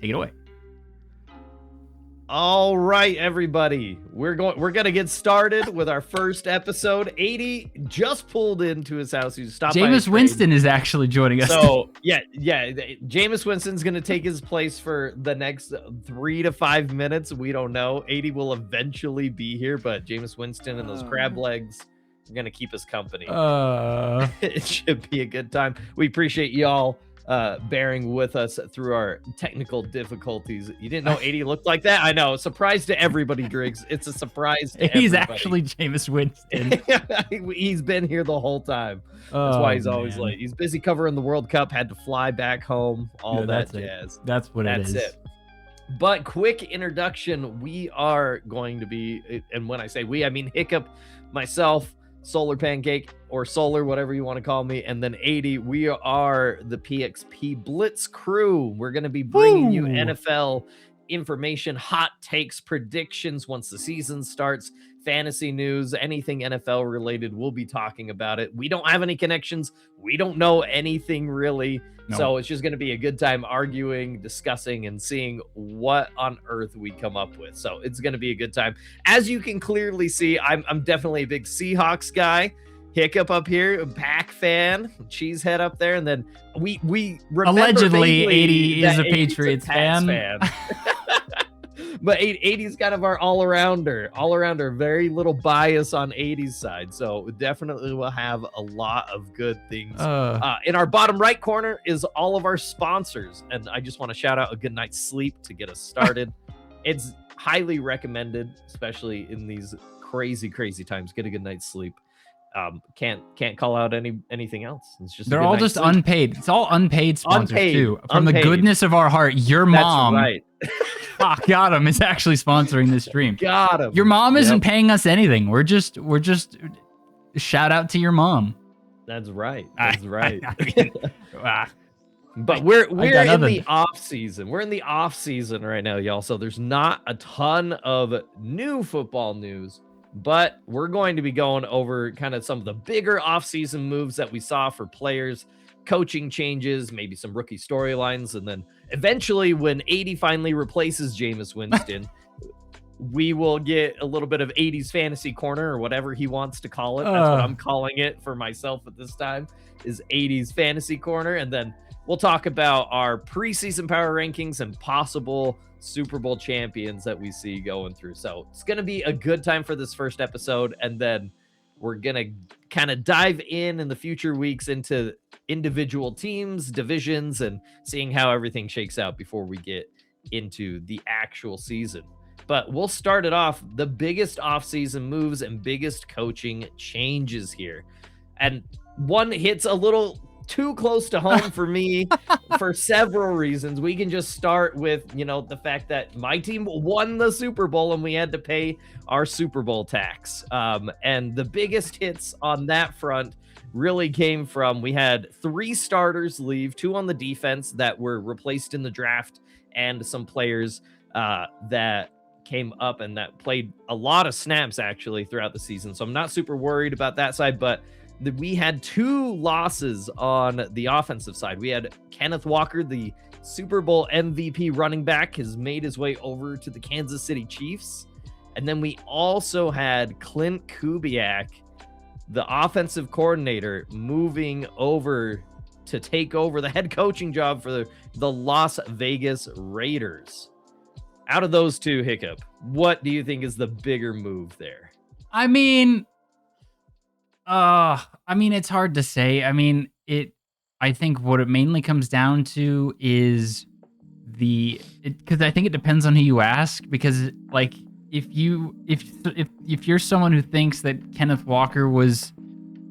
take it away. All right, everybody, we're gonna get started with our first episode. 80 just pulled into his house. He's stopped. Jameis Winston is actually joining us. So yeah, Jameis Winston's gonna take his place for the next 3 to 5 minutes. We don't know. 80 will eventually be here, but Jameis Winston and those crab legs are gonna keep us company. It should be a good time. We appreciate y'all bearing with us through our technical difficulties. You didn't know 80 looked like that? I know. Surprise to everybody, Driggs. It's a surprise to He's everybody. actually Jameis Winston. He's been here the whole time. That's why he's always late. He's busy covering the World Cup, had to fly back home, all that jazz. That's what it is. That's it. But quick introduction, we are going to be, and when I say we, I mean Hiccup, myself, Solar Pancake, or Solar, whatever you want to call me, and then 80. We are the PxP Blitz crew. We're going to be bringing you NFL information, hot takes, predictions once the season starts, fantasy news, anything NFL related. We'll be talking about it. We don't have any connections. We don't know anything really. No. So it's just going to be a good time arguing, discussing, and seeing what on earth we come up with. So it's going to be a good time. As you can clearly see, I'm definitely a big Seahawks guy. Hiccup up here, a Pack fan, Cheesehead up there, and then we remember allegedly 80 is a Patriots fan. But 80's kind of our all-arounder, very little bias on 80's side. So definitely we'll have a lot of good things. In our bottom right corner is all of our sponsors. And I just want to shout out a good night's sleep to get us started. It's highly recommended, especially in these crazy, crazy times. Get a good night's sleep. Can't call out anything else. It's just they're all just sleep. Unpaid. It's all unpaid sponsors too. From the goodness of our heart, your mom. That's right. Got him. Is actually sponsoring this stream. Got him. Your mom isn't paying us anything. We're just shout out to your mom. That's right. That's right. But we're in the off season. We're in the off season right now, y'all. So there's not a ton of new football news, but we're going to be going over kind of some of the bigger off season moves that we saw for players, coaching changes, maybe some rookie storylines, and then eventually when 80 finally replaces Jameis Winston, we will get a little bit of 80's fantasy corner or whatever he wants to call it. That's what I'm calling it for myself at this time, is 80's fantasy corner. And then we'll talk about our preseason power rankings and possible Super Bowl champions that we see going through. So it's going to be a good time for this first episode. And then we're going to kind of dive in the future weeks into individual teams, divisions, and seeing how everything shakes out before we get into the actual season. But we'll start it off, the biggest offseason moves and biggest coaching changes here. And one hits a little too close to home for me for several reasons. We can just start with, the fact that my team won the Super Bowl and we had to pay our Super Bowl tax. And the biggest hits on that front really came from, we had 3 starters leave, 2 on the defense that were replaced in the draft, and some players that came up and that played a lot of snaps actually throughout the season. So I'm not super worried about that side, but we had 2 losses on the offensive side. We had Kenneth Walker, the Super Bowl MVP running back, has made his way over to the Kansas City Chiefs. And then we also had Clint Kubiak, the offensive coordinator, moving over to take over the head coaching job for the Las Vegas Raiders. Out of those 2, Hiccup, what do you think is the bigger move there? I mean, it's hard to say. I think what it mainly comes down to is because I think it depends on who you ask, because like if you're someone who thinks that Kenneth Walker was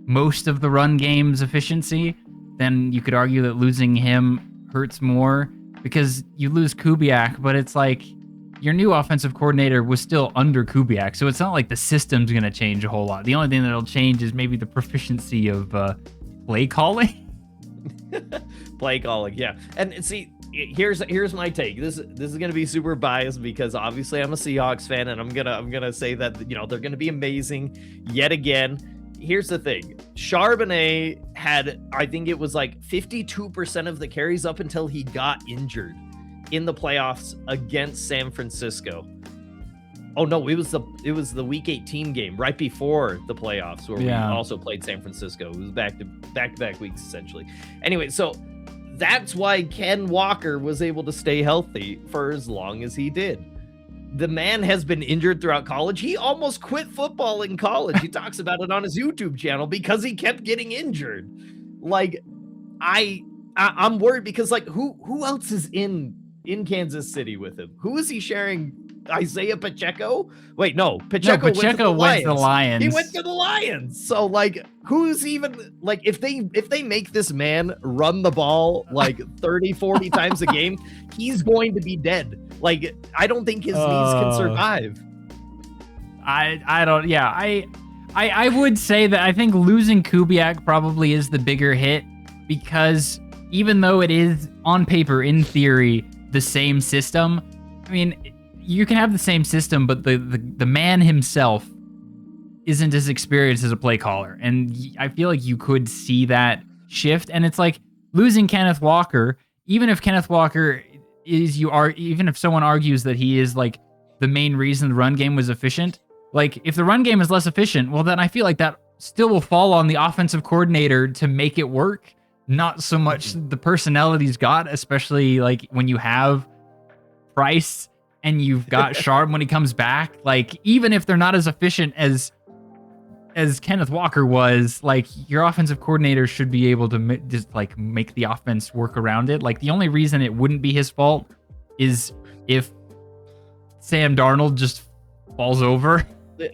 most of the run game's efficiency, then you could argue that losing him hurts more because you lose Kubiak, but it's like your new offensive coordinator was still under Kubiak, so it's not like the system's going to change a whole lot. The only thing that'll change is maybe the proficiency of play calling. Play calling, yeah. And see, here's my take. This is going to be super biased because obviously I'm a Seahawks fan, and I'm gonna say that they're going to be amazing yet again. Here's the thing. Charbonnet had, I think it was like 52% of the carries up until he got injured. in the playoffs against San Francisco. Oh no, it was the week 18 game right before the playoffs where we also played San Francisco. It was back to back weeks essentially. Anyway, so that's why Ken Walker was able to stay healthy for as long as he did. The man has been injured throughout college. He almost quit football in college. He talks about it on his YouTube channel because he kept getting injured. Like, I'm worried because like who else is in Kansas City with him? Who is he sharing? Isaiah Pacheco? Wait, no. Pacheco went to the Lions. He went to the Lions. So like, who's even like, if they make this man run the ball like 30, 40 times a game, he's going to be dead. Like, I don't think his knees can survive. I don't. Yeah, I would say that I think losing Kubiak probably is the bigger hit, because even though it is on paper, in theory, the same system, I mean, you can have the same system, but the man himself isn't as experienced as a play caller. And I feel like you could see that shift. And it's like losing Kenneth Walker, even if Kenneth Walker even if someone argues that he is like the main reason the run game was efficient, like if the run game is less efficient, well, then I feel like that still will fall on the offensive coordinator to make it work. Not so much the personnel that he's got, especially like when you have Price and you've got Sharp when he comes back. Like, even if they're not as efficient as Kenneth Walker was, like, your offensive coordinator should be able to just like make the offense work around it. Like, the only reason it wouldn't be his fault is if Sam Darnold just falls over.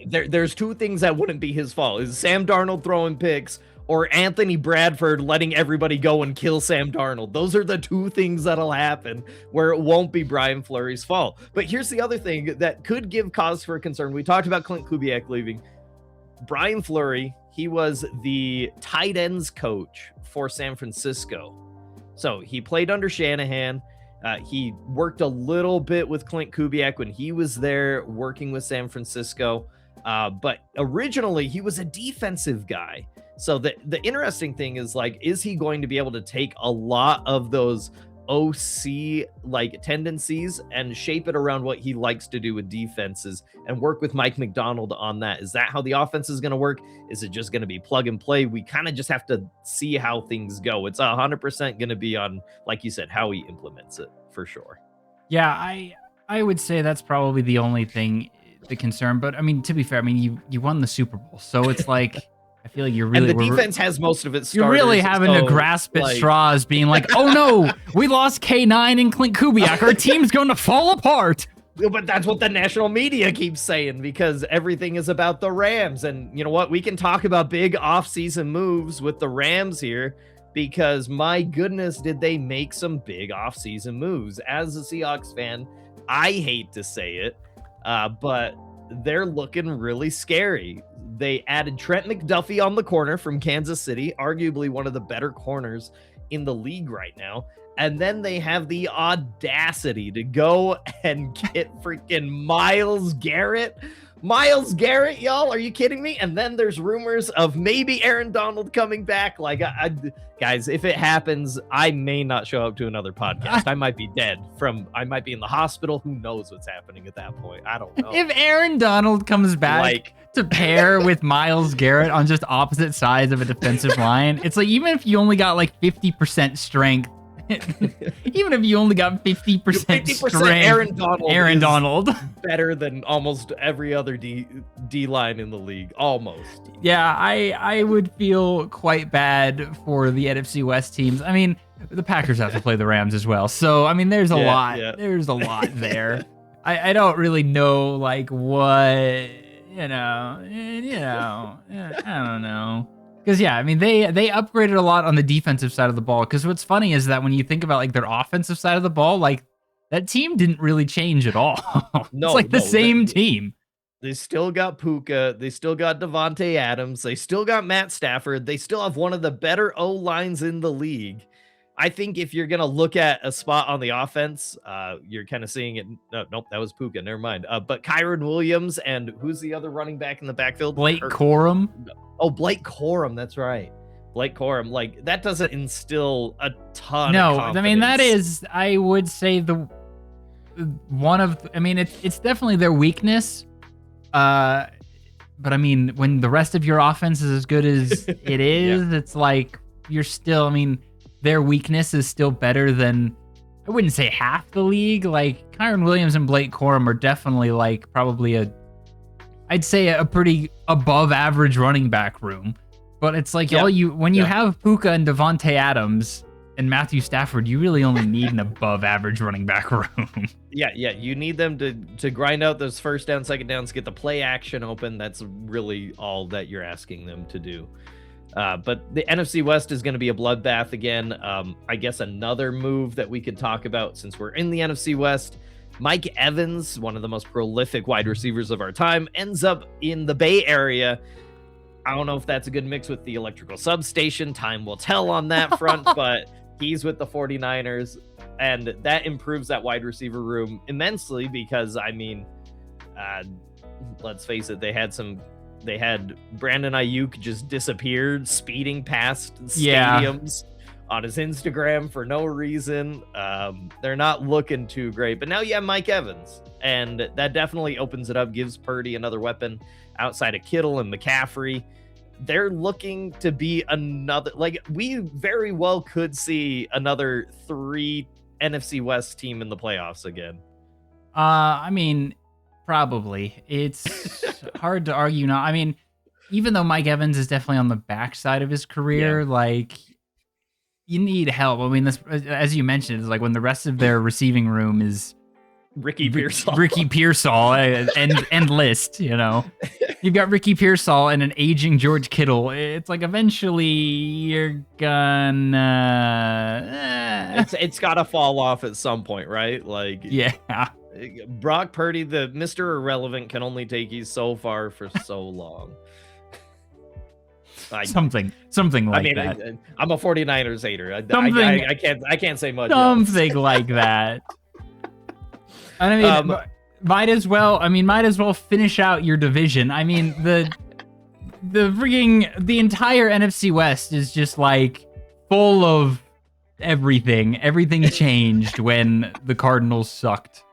There's two things that wouldn't be his fault: is Sam Darnold throwing picks, or Anthony Bradford letting everybody go and kill Sam Darnold. Those are the two things that'll happen where it won't be Brian Fleury's fault. But here's the other thing that could give cause for concern. We talked about Clint Kubiak leaving. Brian Fleury, he was the tight ends coach for San Francisco. So he played under Shanahan. He worked a little bit with Clint Kubiak when he was there working with San Francisco. But originally he was a defensive guy. So the interesting thing is, like, is he going to be able to take a lot of those OC like tendencies and shape it around what he likes to do with defenses and work with Mike McDonald on that? Is that how the offense is going to work? Is it just going to be plug and play? We kind of just have to see how things go. It's 100% going to be on, like you said, how he implements it, for sure. Yeah, I would say that's probably the only thing, the concern. But I mean, to be fair, I mean, you won the Super Bowl, so it's like, I feel like you're really... And the defense has most of its starters. You're really having to grasp at straws, being like, oh no, we lost K9 and Clint Kubiak. Our team's going to fall apart. But that's what the national media keeps saying, because everything is about the Rams. And you know what? We can talk about big offseason moves with the Rams here, because my goodness, did they make some big offseason moves. As a Seahawks fan, I hate to say it, but they're looking really scary. They added Trent McDuffie on the corner from Kansas City, arguably one of the better corners in the league right now. And then they have the audacity to go and get freaking Myles Garrett. Myles Garrett, y'all, are you kidding me? And then there's rumors of maybe Aaron Donald coming back. Like, guys, if it happens, I may not show up to another podcast. I might be dead I might be in the hospital. Who knows what's happening at that point? I don't know. If Aaron Donald comes back to pair with Myles Garrett on just opposite sides of a defensive line, it's like, even if you only got like 50% strength, even if you only got 50% strength, Aaron Donald better than almost every other D line in the league. Almost. Yeah, I would feel quite bad for the NFC West teams. I mean, the Packers have to play the Rams as well. So, I mean, there's a lot. Yeah. There's a lot there. I don't really know, like, what, I don't know. Because, yeah, I mean, they upgraded a lot on the defensive side of the ball. Because what's funny is that when you think about, like, their offensive side of the ball, like, that team didn't really change at all. It's like the same team. They still got Puka. They still got Devontae Adams. They still got Matt Stafford. They still have one of the better O-lines in the league. I think if you're going to look at a spot on the offense, you're kind of seeing it. Nope, that was Puka. Never mind. But Kyron Williams, and who's the other running back in the backfield? Blake Corum. Oh, Blake Corum. That's right. Blake Corum. Like, that doesn't instill a ton of confidence. I mean, that is, I would say, I mean, it's definitely their weakness. But I mean, when the rest of your offense is as good as it is, it's like you're still, I mean, their weakness is still better than, I wouldn't say half the league. Like Kyron Williams and Blake Corum are definitely like probably I'd say a pretty above average running back room. But it's like when you have Puka and Devontae Adams and Matthew Stafford, you really only need an above average running back room. Yeah, you need them to grind out those first down, second downs, get the play action open. That's really all that you're asking them to do. But the NFC West is going to be a bloodbath again. I guess another move that we could talk about since we're in the NFC West, Mike Evans, one of the most prolific wide receivers of our time, ends up in the Bay Area. I don't know if that's a good mix with the electrical substation. Time will tell on that front, but he's with the 49ers, and that improves that wide receiver room immensely because, I mean, let's face it, they had Brandon Ayuk just disappeared, speeding past stadiums on his Instagram for no reason. They're not looking too great, but now you have Mike Evans, and that definitely opens it up, gives Purdy another weapon outside of Kittle and McCaffrey. They're looking to be another, like, we very well could see another 3 NFC West team in the playoffs again. I mean, probably. It's hard to argue now. I mean, even though Mike Evans is definitely on the backside of his career, like, you need help. I mean, this, as you mentioned, is like when the rest of their receiving room is Ricky Pearsall and list, you know. You've got Ricky Pearsall and an aging George Kittle. It's like eventually you're gonna it's gotta fall off at some point, right? Like, yeah. Brock Purdy, the Mr. Irrelevant, can only take you so far for so long. Something like that. I'm a 49ers hater. I can't say much. Something else. Like that. I mean, might as well finish out your division. I mean, the entire NFC West is just like full of everything. Everything changed when the Cardinals sucked.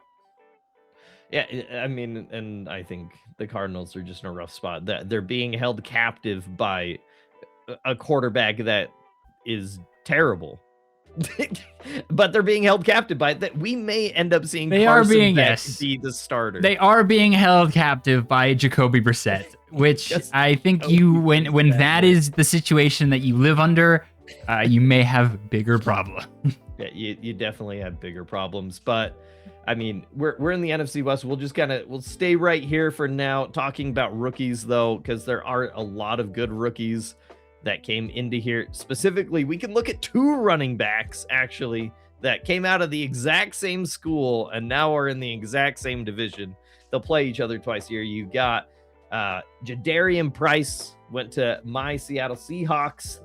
Yeah, I mean, and I think the Cardinals are just in a rough spot. That they're being held captive by a quarterback that is terrible. But they're being held captive by that. We may end up seeing Carson Beck be the starter. They are being held captive by Jacoby Brissett, which I think when that is the situation that you live under, you may have bigger problems. Yeah, you definitely have bigger problems. But I mean, we're in the NFC West. We'll stay right here for now, talking about rookies though, because there are a lot of good rookies that came into here. Specifically, we can look at 2 running backs actually that came out of the exact same school and now are in the exact same division. They'll play each other twice a year. You've got Jadarian Price, went to my Seattle Seahawks,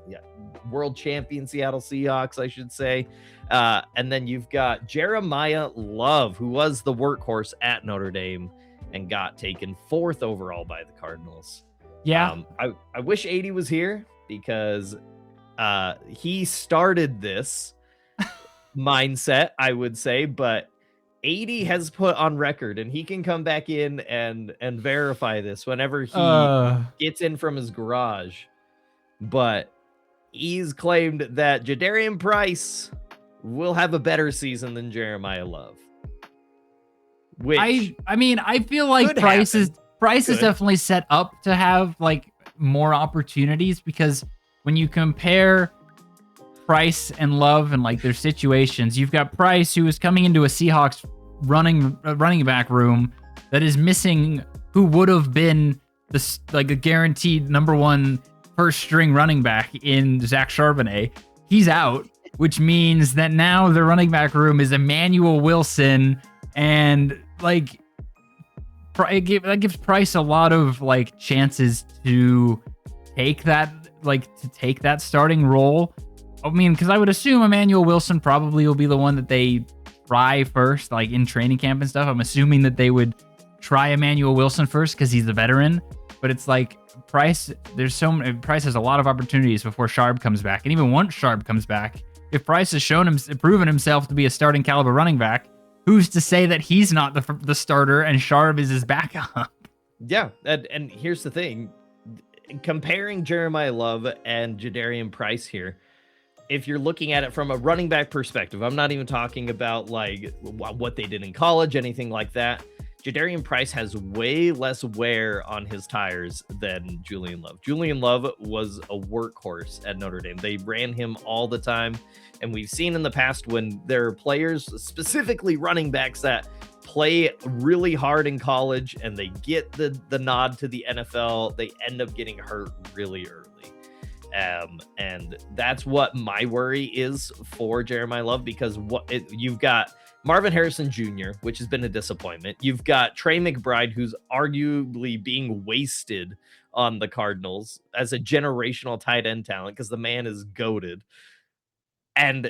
world champion Seattle Seahawks, I should say. And then you've got Jeremiah Love, who was the workhorse at Notre Dame and got taken 4th overall by the Cardinals. Yeah. I wish 80 was here, because he started this mindset, I would say, but 80 has put on record, and he can come back in and verify this whenever he gets in from his garage. But he's claimed that Jadarian Price will have a better season than Jeremiah Love. Which I mean, I feel like Price is definitely set up to have like more opportunities, because when you compare Price and Love and like their situations, you've got Price, who is coming into a Seahawks running back room that is missing who would have been this like a guaranteed number 1 first string running back in Zach Charbonnet. He's out, which means that now the running back room is Emmanuel Wilson, and like that gives Price a lot of like chances to take that starting role. I mean, because I would assume Emmanuel Wilson probably will be the one that they try first, like in training camp and stuff. I'm assuming that they would try Emmanuel Wilson first because he's the veteran. But it's like Price. Price has a lot of opportunities before Sharp comes back, and even once Sharp comes back, if Price has proven himself to be a starting caliber running back, who's to say that he's not the starter and Sharp is his backup? Yeah, and here's the thing. Comparing Jeremiah Love and Jadarian Price here, if you're looking at it from a running back perspective, I'm not even talking about like what they did in college, anything like that. Jadarian Price has way less wear on his tires than Julian Love. Julian Love was a workhorse at Notre Dame. They ran him all the time. And we've seen in the past when there are players, specifically running backs, that play really hard in college and they get the nod to the NFL, they end up getting hurt really early. And that's what my worry is for Jeremiah Love, because you've got Marvin Harrison Jr., which has been a disappointment. You've got Trey McBride, who's arguably being wasted on the Cardinals as a generational tight end talent because the man is goated. And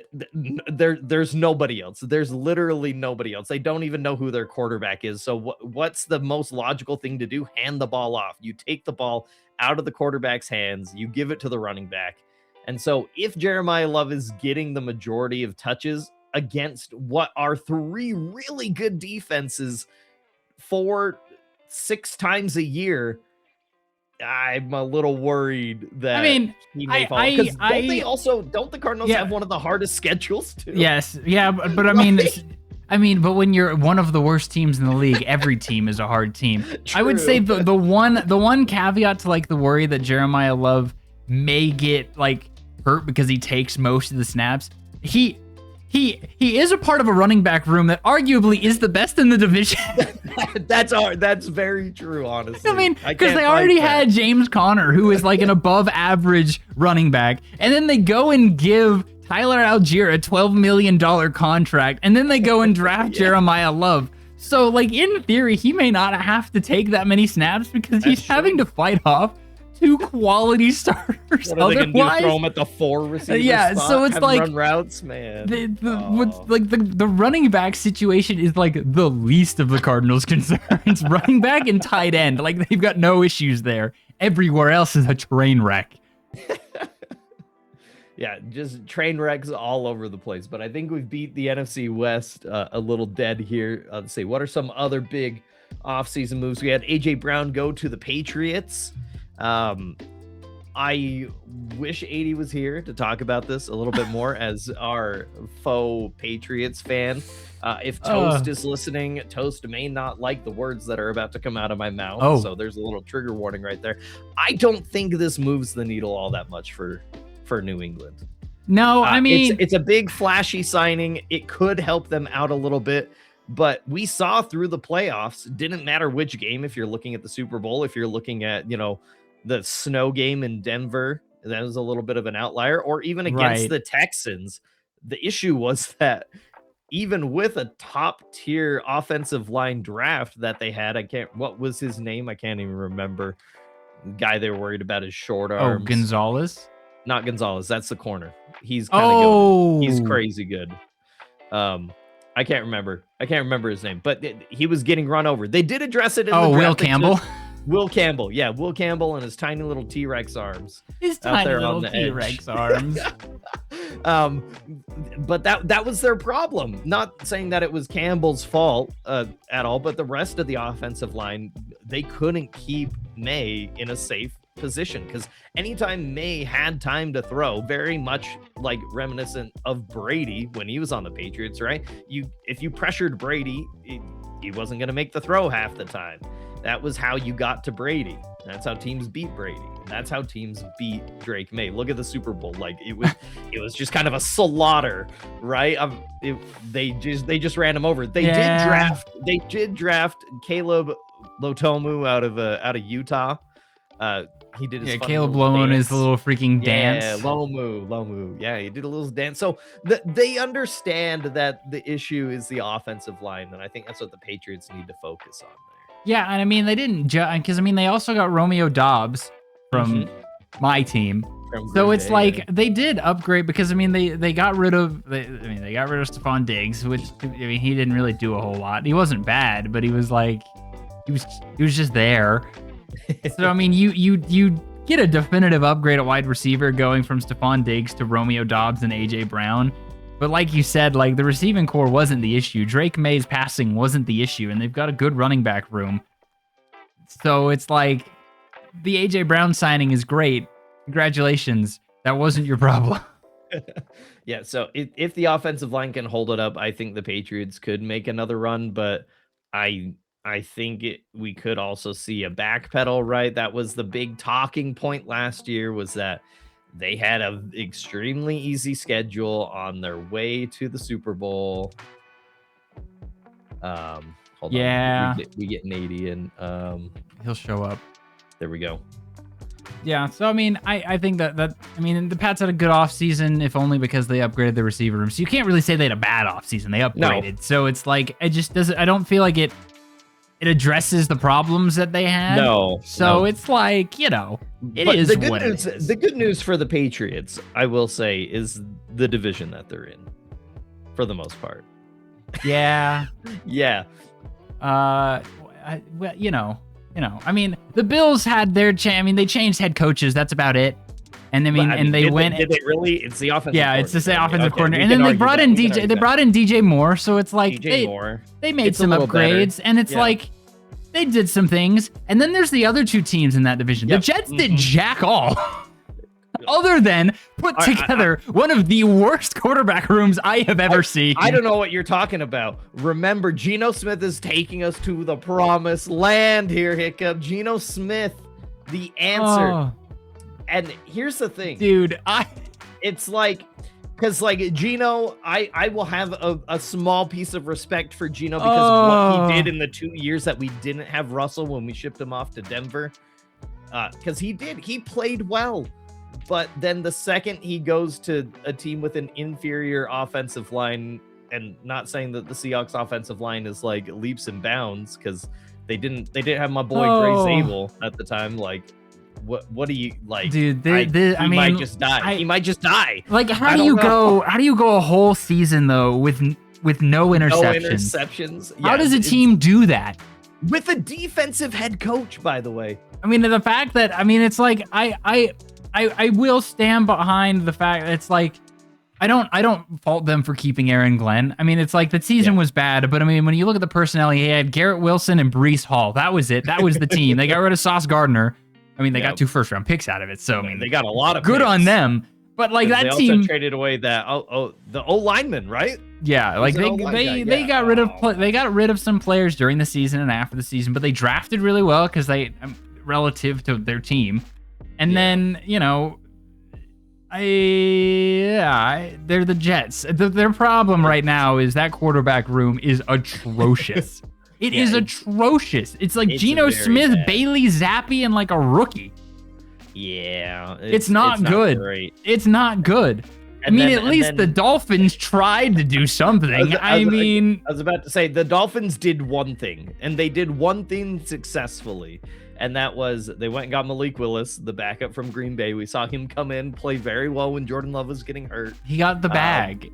there's nobody else. There's literally nobody else. They don't even know who their quarterback is. So what's the most logical thing to do? Hand the ball off. You take the ball out of the quarterback's hands. You give it to the running back. And so if Jeremiah Love is getting the majority of touches against what are 3 really good defenses 4-6 times a year, I'm a little worried that he may fall. Because don't the Cardinals have one of the hardest schedules too? Yes, yeah, but I mean, but when you're one of the worst teams in the league, every team is a hard team. True. I would say the one caveat to like the worry that Jeremiah Love may get like hurt because he takes most of the snaps. He is a part of a running back room that arguably is the best in the division. That's very true, honestly. I mean, because they already had James Conner, who is like an above average running back, and then they go and give Tyler Algier a $12 million contract, and then they go and draft Jeremiah Love. So, like, in theory, he may not have to take that many snaps because he's having to fight off 2 quality starters. What are they gonna do, throw him at the 4 receiver spot? So it's like run routes, man. The running back situation is like the least of the Cardinals' concerns. Running back and tight end, like they've got no issues there. Everywhere else is a train wreck. Yeah, just train wrecks all over the place. But I think we've beat the NFC West a little dead here. Let's see, what are some other big offseason moves? We had AJ Brown go to the Patriots. I wish 80 was here to talk about this a little bit more as our faux Patriots fan. If Toast is listening, Toast may not like the words that are about to come out of my mouth. So there's a little trigger warning right there. I don't think this moves the needle all that much for New England. No, I mean, it's a big flashy signing. It could help them out a little bit. But we saw through the playoffs, didn't matter which game, if you're looking at the Super Bowl, if you're looking at, the snow game in Denver, that was a little bit of an outlier, or even against the Texans. The issue was that even with a top tier offensive line draft that they had, what was his name? I can't even remember. The guy they were worried about his short arms. Oh, Gonzalez? Not Gonzalez. That's the corner. He's kind of good. He's crazy good. I can't remember his name, but he was getting run over. They did address it in the draft. Will Campbell? Will Campbell. Yeah, Will Campbell and his tiny little T-Rex arms. His tiny little T-Rex arms. But that was their problem. Not saying that it was Campbell's fault at all, but the rest of the offensive line, they couldn't keep May in a safe position, because anytime May had time to throw, very much like reminiscent of Brady when he was on the Patriots, right? If you pressured Brady, he wasn't going to make the throw half the time. That was how you got to Brady. That's how teams beat Brady. That's how teams beat Drake May. Look at the Super Bowl. Like it was just kind of a slaughter, right? They just ran him over. They did draft Caleb Lotomu out of Utah. He did his Caleb Lomu his little freaking dance. Yeah, Lomu. Yeah, he did a little dance. So they understand that the issue is the offensive line, and I think that's what the Patriots need to focus on there. Yeah, and I mean they didn't because they also got Romeo Dobbs from my team. So it's like they did upgrade, because they got rid of Stephon Diggs, which he didn't really do a whole lot. He wasn't bad, but he was just there. So you get a definitive upgrade at wide receiver going from Stephon Diggs to Romeo Dobbs and AJ Brown. But like you said, like the receiving core wasn't the issue. Drake May's passing wasn't the issue, and they've got a good running back room. So it's like the A.J. Brown signing is great. Congratulations. That wasn't your problem. Yeah, so if the offensive line can hold it up, I think the Patriots could make another run, but I think we could also see a backpedal, right? That was the big talking point last year, was that they had an extremely easy schedule on their way to the Super Bowl. Hold on. We get Nady and he'll show up. There we go. Yeah, so I mean, I think that I mean, the Pats had a good offseason, if only because they upgraded the receiver room. So you can't really say they had a bad offseason. They upgraded. No. So it's like, it just doesn't, I don't feel like it addresses the problems that they had. No. So it's like, it is what it is. The good news for the Patriots, I will say, is the division that they're in, for the most part. Yeah. Yeah. Well, I mean, the Bills had their they changed head coaches. That's about it. And I mean, and they went. Did they really? It's the offensive. Yeah, it's the same offensive coordinator. And then they brought in DJ. They brought in DJ Moore. So it's like they made some upgrades, and it's like they did some things. And then there's the other two teams in that division. The Jets did jack all. Other than put together one of the worst quarterback rooms I have ever seen. I don't know what you're talking about. Remember, Geno Smith is taking us to the promised land here, Hiccup. Geno Smith, the answer. Oh. And here's the thing. Dude, it's like, because like Geno, I will have a small piece of respect for Geno because of what he did in the 2 years that we didn't have Russell when we shipped him off to Denver. Because he played well. But then the second he goes to a team with an inferior offensive line, and not saying that the Seahawks offensive line is like leaps and bounds, because they didn't have my boy Gray Zabel at the time. Like, what do you like? Dude, he might just die. He might just die. Like, how do you go a whole season though with no interceptions? No interceptions. Yeah, how does a team do that? With a defensive head coach, by the way. I mean, the fact that it's like I will stand behind the fact that it's like I don't fault them for keeping Aaron Glenn. I mean, it's like the season was bad, but I mean, when you look at the personnel, he had Garrett Wilson and Breece Hall. That was it. That was the team. They got rid of Sauce Gardner. I mean, they got 2 first-round picks out of it. So I mean, they got a lot of good picks. on them. But like that they team also traded away that the O lineman, right? Yeah, like they got rid of some players during the season and after the season, but they drafted really well because they relative to their team. And then, they're the Jets. Their problem right now is that quarterback room is atrocious. It is atrocious. It's like Geno Smith, bad. Bailey Zappi, and like a rookie. Yeah. It's not good. It's not good. At least the Dolphins tried to do something. I was about to say, the Dolphins did one thing, and they did one thing successfully. And that was they went and got Malik Willis, the backup from Green Bay. We saw him come in, play very well when Jordan Love was getting hurt. He got the bag.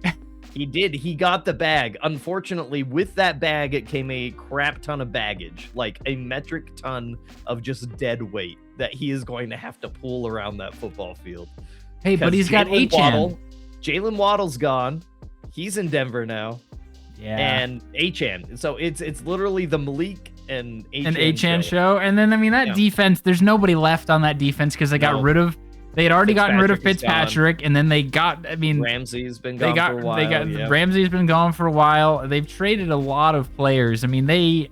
He did. He got the bag. Unfortunately, with that bag, it came a crap ton of baggage, like a metric ton of just dead weight that he is going to have to pull around that football field. Hey, but he's got Achane. Jalen Waddle's gone. He's in Denver now. Yeah. And Achane. So it's literally the Malik and Achane show. And then that defense, there's nobody left on that defense because they got rid of they had already gotten rid of Fitzpatrick, and then they got Ramsey's been gone for a while. Ramsey's been gone for a while. They've traded a lot of players. I mean, they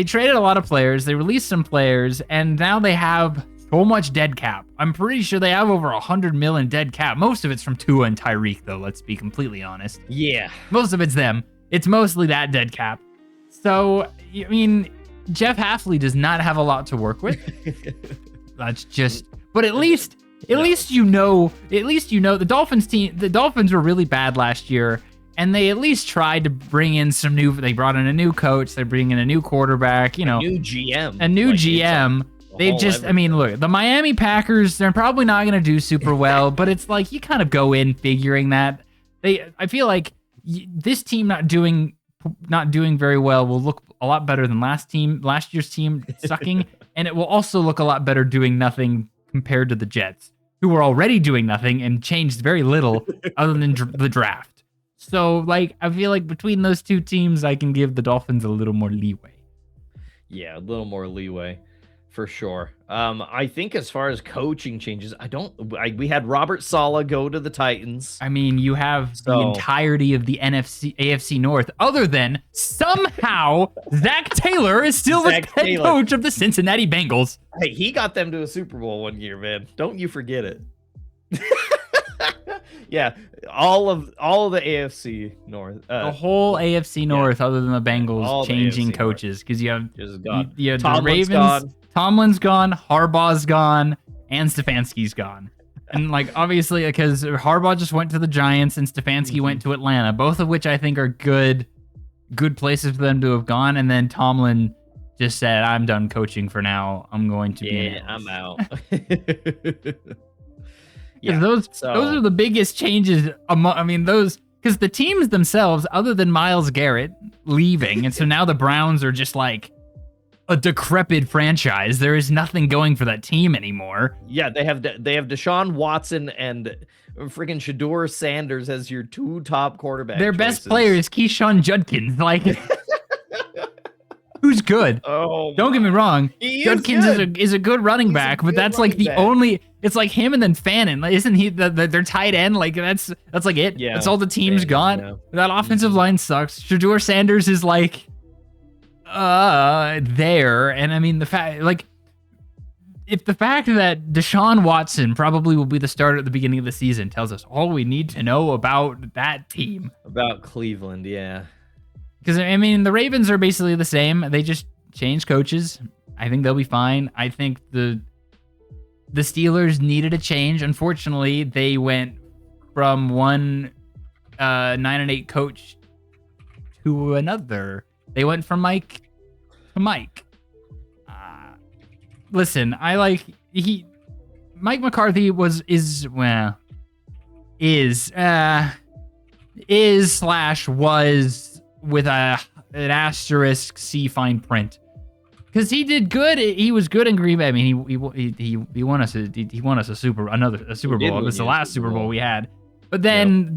traded a lot of players, they released some players, and now they have so much dead cap. I'm pretty sure they have over 100 million dead cap. Most of it's from Tua and Tyreek, though, let's be completely honest. Yeah. Most of it's them. It's mostly that dead cap. So, I mean, Jeff Hafley does not have a lot to work with. That's just, but at least you know the Dolphins were really bad last year, and they at least tried to bring in they brought in a new coach, they bring in a new quarterback, a new GM. A new GM. They just, look, the Miami Packers, they're probably not going to do super well, but it's like you kind of go in figuring that I feel like this team not doing very well will look a lot better than last year's team sucking, and it will also look a lot better doing nothing compared to the Jets. who were already doing nothing and changed very little other than the draft. So, like, I feel like between those two teams, I can give the Dolphins a little more leeway. Yeah, a little more leeway for sure. I think as far as coaching changes, we had Robert Saleh go to the Titans. I mean, you have the entirety of the AFC North, other than somehow Zach Taylor is still the head coach of the Cincinnati Bengals. Hey, he got them to a Super Bowl one year, man. Don't you forget it. Yeah, all of the AFC North, the whole AFC North, other than the Bengals changing coaches, because you have the Ravens, gone. Tomlin's gone, Harbaugh's gone, and Stefanski's gone. And like obviously, because Harbaugh just went to the Giants and Stefanski went to Atlanta, both of which I think are good places for them to have gone. And then Tomlin just said, "I'm done coaching for now. I'm going to be I'm out." Yeah, those are the biggest changes. I mean, those because the teams themselves, other than Myles Garrett leaving, and so now the Browns are just like a decrepit franchise. There is nothing going for that team anymore. Yeah, they have Deshaun Watson and freaking Shedeur Sanders as your two top quarterbacks. Their best player is Keyshawn Judkins. Like, who's good? Oh, don't get me wrong. Judkins is a good running back, but that's like the only. It's like him and then Fannin. Isn't he their tight end? Like that's like it. Yeah, that's all the team's got. Yeah. That offensive line sucks. Shedeur Sanders is like there, and I mean the fact if the fact that Deshaun Watson probably will be the starter at the beginning of the season tells us all we need to know about that team. About Cleveland, yeah. Because I mean the Ravens are basically the same. They just changed coaches. I think they'll be fine. I think the Steelers needed a change. Unfortunately, they went from one 9-8 coach to another. They went from Mike to Mike. Listen, Mike McCarthy was with an asterisk C fine print. Because he did good. He was good in Green Bay. I mean, he won us a Super Bowl. It was the last Super Bowl we had. But then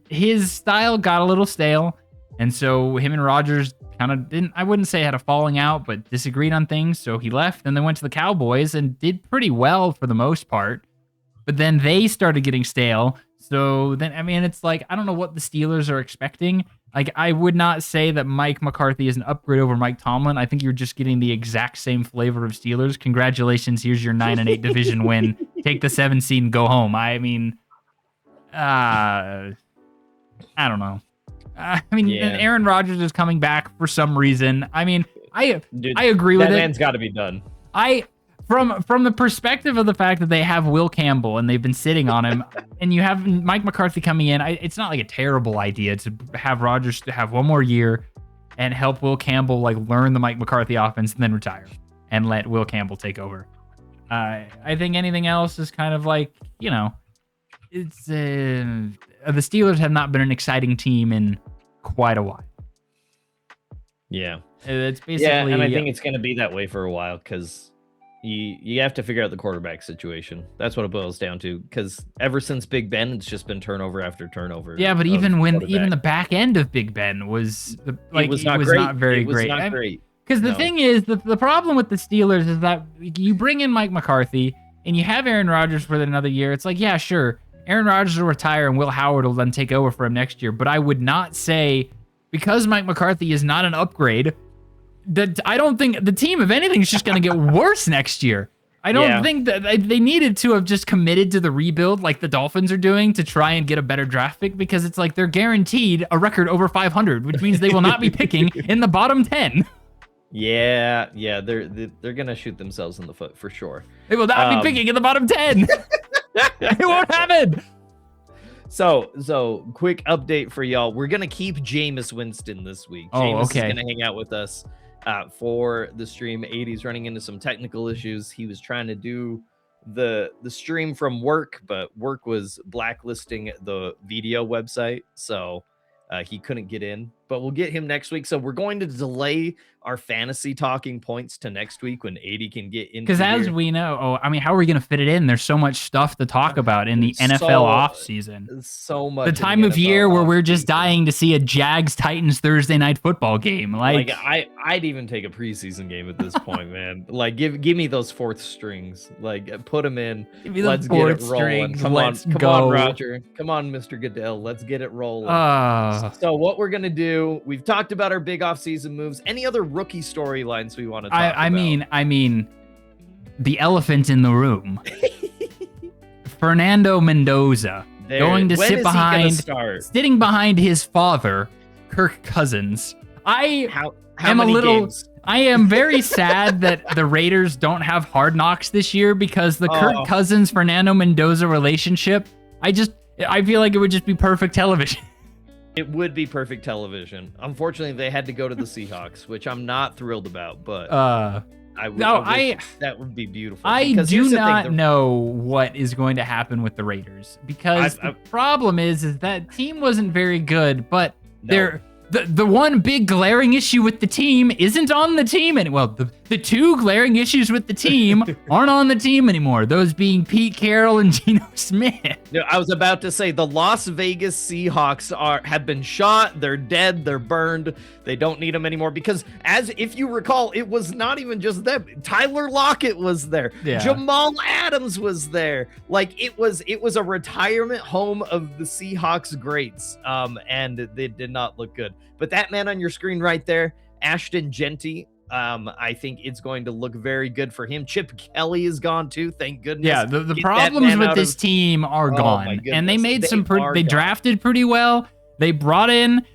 his style got a little stale, and so him and Rodgers kind of didn't. I wouldn't say had a falling out, but disagreed on things. So he left, and then went to the Cowboys and did pretty well for the most part. But then they started getting stale. So then I mean, it's like I don't know what the Steelers are expecting. Like, I would not say that Mike McCarthy is an upgrade over Mike Tomlin. I think you're just getting the exact same flavor of Steelers. Congratulations, here's your 9-8 division win. Take the 7 seed and go home. I mean, I don't know. And Aaron Rodgers is coming back for some reason. I mean, I agree with it. That man's got to be done. From the perspective of the fact that they have Will Campbell and they've been sitting on him, and you have Mike McCarthy coming in, it's not like a terrible idea to have Rodgers to have one more year and help Will Campbell learn the Mike McCarthy offense and then retire and let Will Campbell take over. I think anything else is kind of it's the Steelers have not been an exciting team in quite a while. Yeah, it's basically and I think it's going to be that way for a while because. You have to figure out the quarterback situation. That's what it boils down to. Because ever since Big Ben, it's just been turnover after turnover. Yeah, but even the back end of Big Ben was not very great. Because the thing is, the problem with the Steelers is that you bring in Mike McCarthy and you have Aaron Rodgers for another year. It's like, yeah, sure, Aaron Rodgers will retire and Will Howard will then take over for him next year. But I would not say because Mike McCarthy is not an upgrade. I don't think the team, if anything, is just going to get worse next year. I don't think that they needed to have just committed to the rebuild like the Dolphins are doing to try and get a better draft pick because it's like they're guaranteed a record over 500, which means they will not be picking in the bottom 10. Yeah, they're going to shoot themselves in the foot for sure. They will not be picking in the bottom 10. It won't happen. So quick update for y'all. We're going to keep Jameis Winston this week. Jameis is going to hang out with us. For the stream. 80's running into some technical issues. He was trying to do the stream from work, but work was blacklisting the video website, so he couldn't get in. but we'll get him next week. So we're going to delay our fantasy talking points to next week when 80 can get into Because as here. we know, how are we going to fit it in? There's so much stuff to talk about in the NFL offseason. So much. The time of year where we're just dying to see a Jags-Titans Thursday night football game. Like I'd even take a preseason game at this point, man. Like give me those fourth strings. Like put them in. Let's get it rolling. Come on, Roger. Come on, Mr. Goodell. Let's get it rolling. So what we're gonna do? We've talked about our big offseason moves. Any other rookie storylines we want to talk about? I mean, the elephant in the room. Fernando Mendoza going to sitting behind his father, Kirk Cousins. How many games? I am very sad that the Raiders don't have Hard Knocks this year because the Kirk Cousins Fernando Mendoza relationship, I feel like it would just be perfect television. It would be perfect television. Unfortunately, they had to go to the Seahawks, which I'm not thrilled about, but that would be beautiful. I do not know what is going to happen with the Raiders because the problem is that team wasn't very good, but the one big glaring issue with the team isn't on the team anymore. Well, the two glaring issues with the team aren't on the team anymore. Those being Pete Carroll and Geno Smith. No, I was about to say the Las Vegas Seahawks have been shot. They're dead. They're burned. They don't need them anymore because, if you recall, it was not even just them. Tyler Lockett was there. Yeah. Jamal Adams was there. Like it was a retirement home of the Seahawks greats. And they did not look good. But that man on your screen right there, Ashton Genty, I think it's going to look very good for him. Chip Kelly is gone too, thank goodness. Yeah, the problems with this team are gone. And they made they drafted pretty well. They brought in,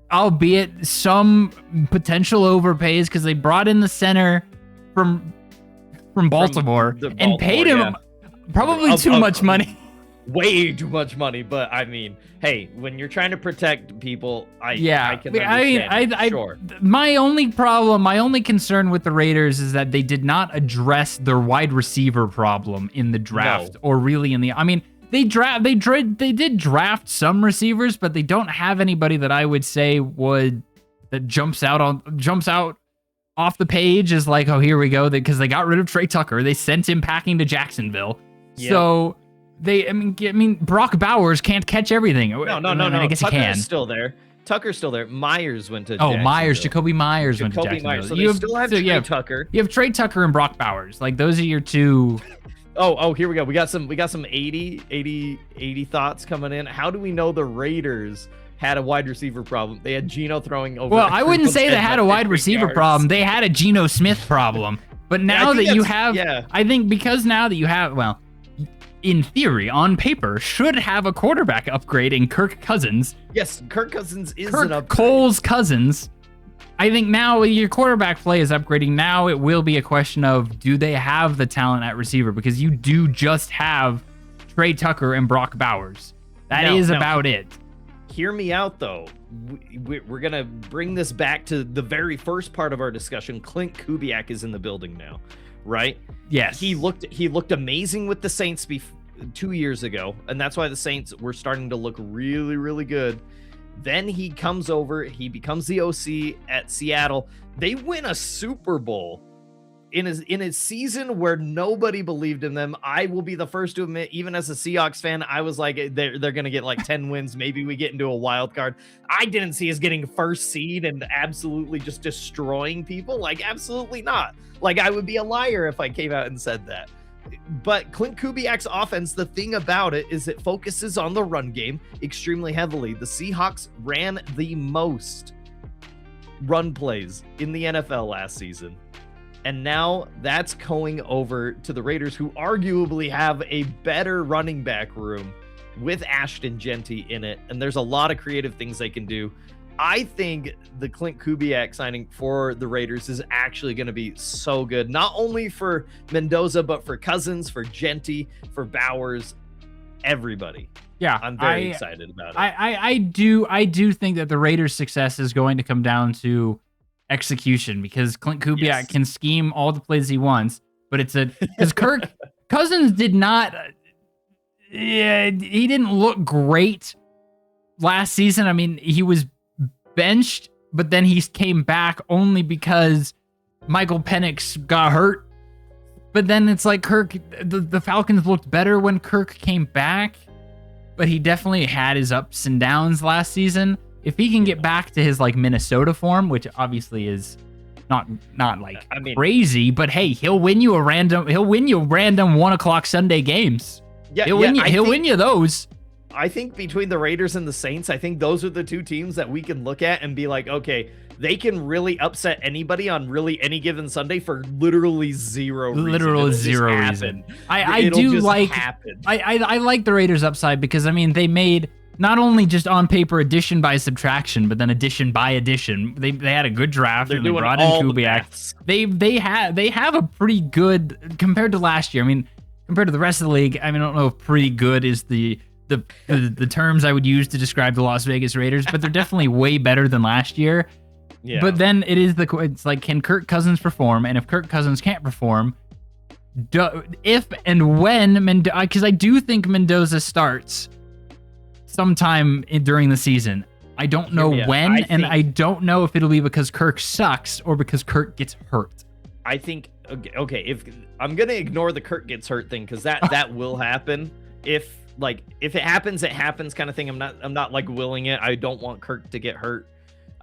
albeit some potential overpays, because they brought in the center from Baltimore and paid him probably too much money. Way too much money, but I mean, hey, when you're trying to protect people, I can understand. Sure. My only concern with the Raiders is that they did not address their wide receiver problem in the draft, or really in the. I mean, they did draft some receivers, but they don't have anybody that I would say that jumps out off the page as like, oh, here we go, because they got rid of Trey Tucker, they sent him packing to Jacksonville, so. I mean, Brock Bowers can't catch everything. No. I guess he can. Tucker's still there. Myers went to Jacoby Myers went to Jacksonville. So you still have Trey Tucker. You have Trey Tucker and Brock Bowers. Like, those are your two. Here we go. We got some 80 thoughts coming in. How do we know the Raiders had a wide receiver problem? They had Geno throwing over. Well, I wouldn't say they had a wide receiver problem. They had a Geno Smith problem. But now I think because now that you have, well, in theory, on paper, should have a quarterback upgrade in Kirk Cousins. Yes, Kirk Cousins is an upgrade. Cole's Cousins. I think now your quarterback play is upgrading. Now it will be a question of, do they have the talent at receiver? Because you do just have Trey Tucker and Brock Bowers. That is about it. Hear me out, though. We're going to bring this back to the very first part of our discussion. Clint Kubiak is in the building now, right? Yes. He looked amazing with the Saints 2 years ago, and that's why the Saints were starting to look really, really good. Then he comes over, he becomes the OC at Seattle. They win a Super Bowl in a season where nobody believed in them. I will be the first to admit, even as a Seahawks fan, I was like, they're going to get like 10 wins. Maybe we get into a wild card. I didn't see us getting first seed and absolutely just destroying people. Like, absolutely not. Like, I would be a liar if I came out and said that. But Clint Kubiak's offense, the thing about it is it focuses on the run game extremely heavily. The Seahawks ran the most run plays in the NFL last season. And now that's going over to the Raiders, who arguably have a better running back room with Ashton Genty in it. And there's a lot of creative things they can do. I think the Clint Kubiak signing for the Raiders is actually going to be so good, not only for Mendoza, but for Cousins, for Genty, for Bowers, everybody. Yeah, I'm very excited about it. I do think that the Raiders' success is going to come down to execution, because Clint Kubiak can scheme all the plays he wants, but because Cousins did not, he didn't look great last season. I mean, he was benched, but then he came back only because Michael Penix got hurt. But then it's like Kirk, the Falcons looked better when Kirk came back, but he definitely had his ups and downs last season. If he can get back to his like Minnesota form, which obviously is not like crazy, but hey, he'll win you random 1:00 Sunday games. Yeah, he'll win you those. I think between the Raiders and the Saints, I think those are the two teams that we can look at and be like, okay, they can really upset anybody on really any given Sunday for literally zero reason. Literal zero reason. I do like I like the Raiders upside because I mean they made not only just on paper addition by subtraction, but then addition by addition. They had a good draft and they brought in Kubiak. They have a pretty good compared to last year. I mean, compared to the rest of the league, I mean I don't know if pretty good is the terms I would use to describe the Las Vegas Raiders, but they're definitely way better than last year. Yeah. But then it's like, can Kirk Cousins perform? And if Kirk Cousins can't perform, if and when because I do think Mendoza starts sometime during the season. I don't know when, and I don't know if it'll be because Kirk sucks or because Kirk gets hurt. I think okay, if I'm gonna ignore the Kirk gets hurt thing because that will happen. If it happens, it happens kind of thing. I'm not like willing it. I don't want Kirk to get hurt.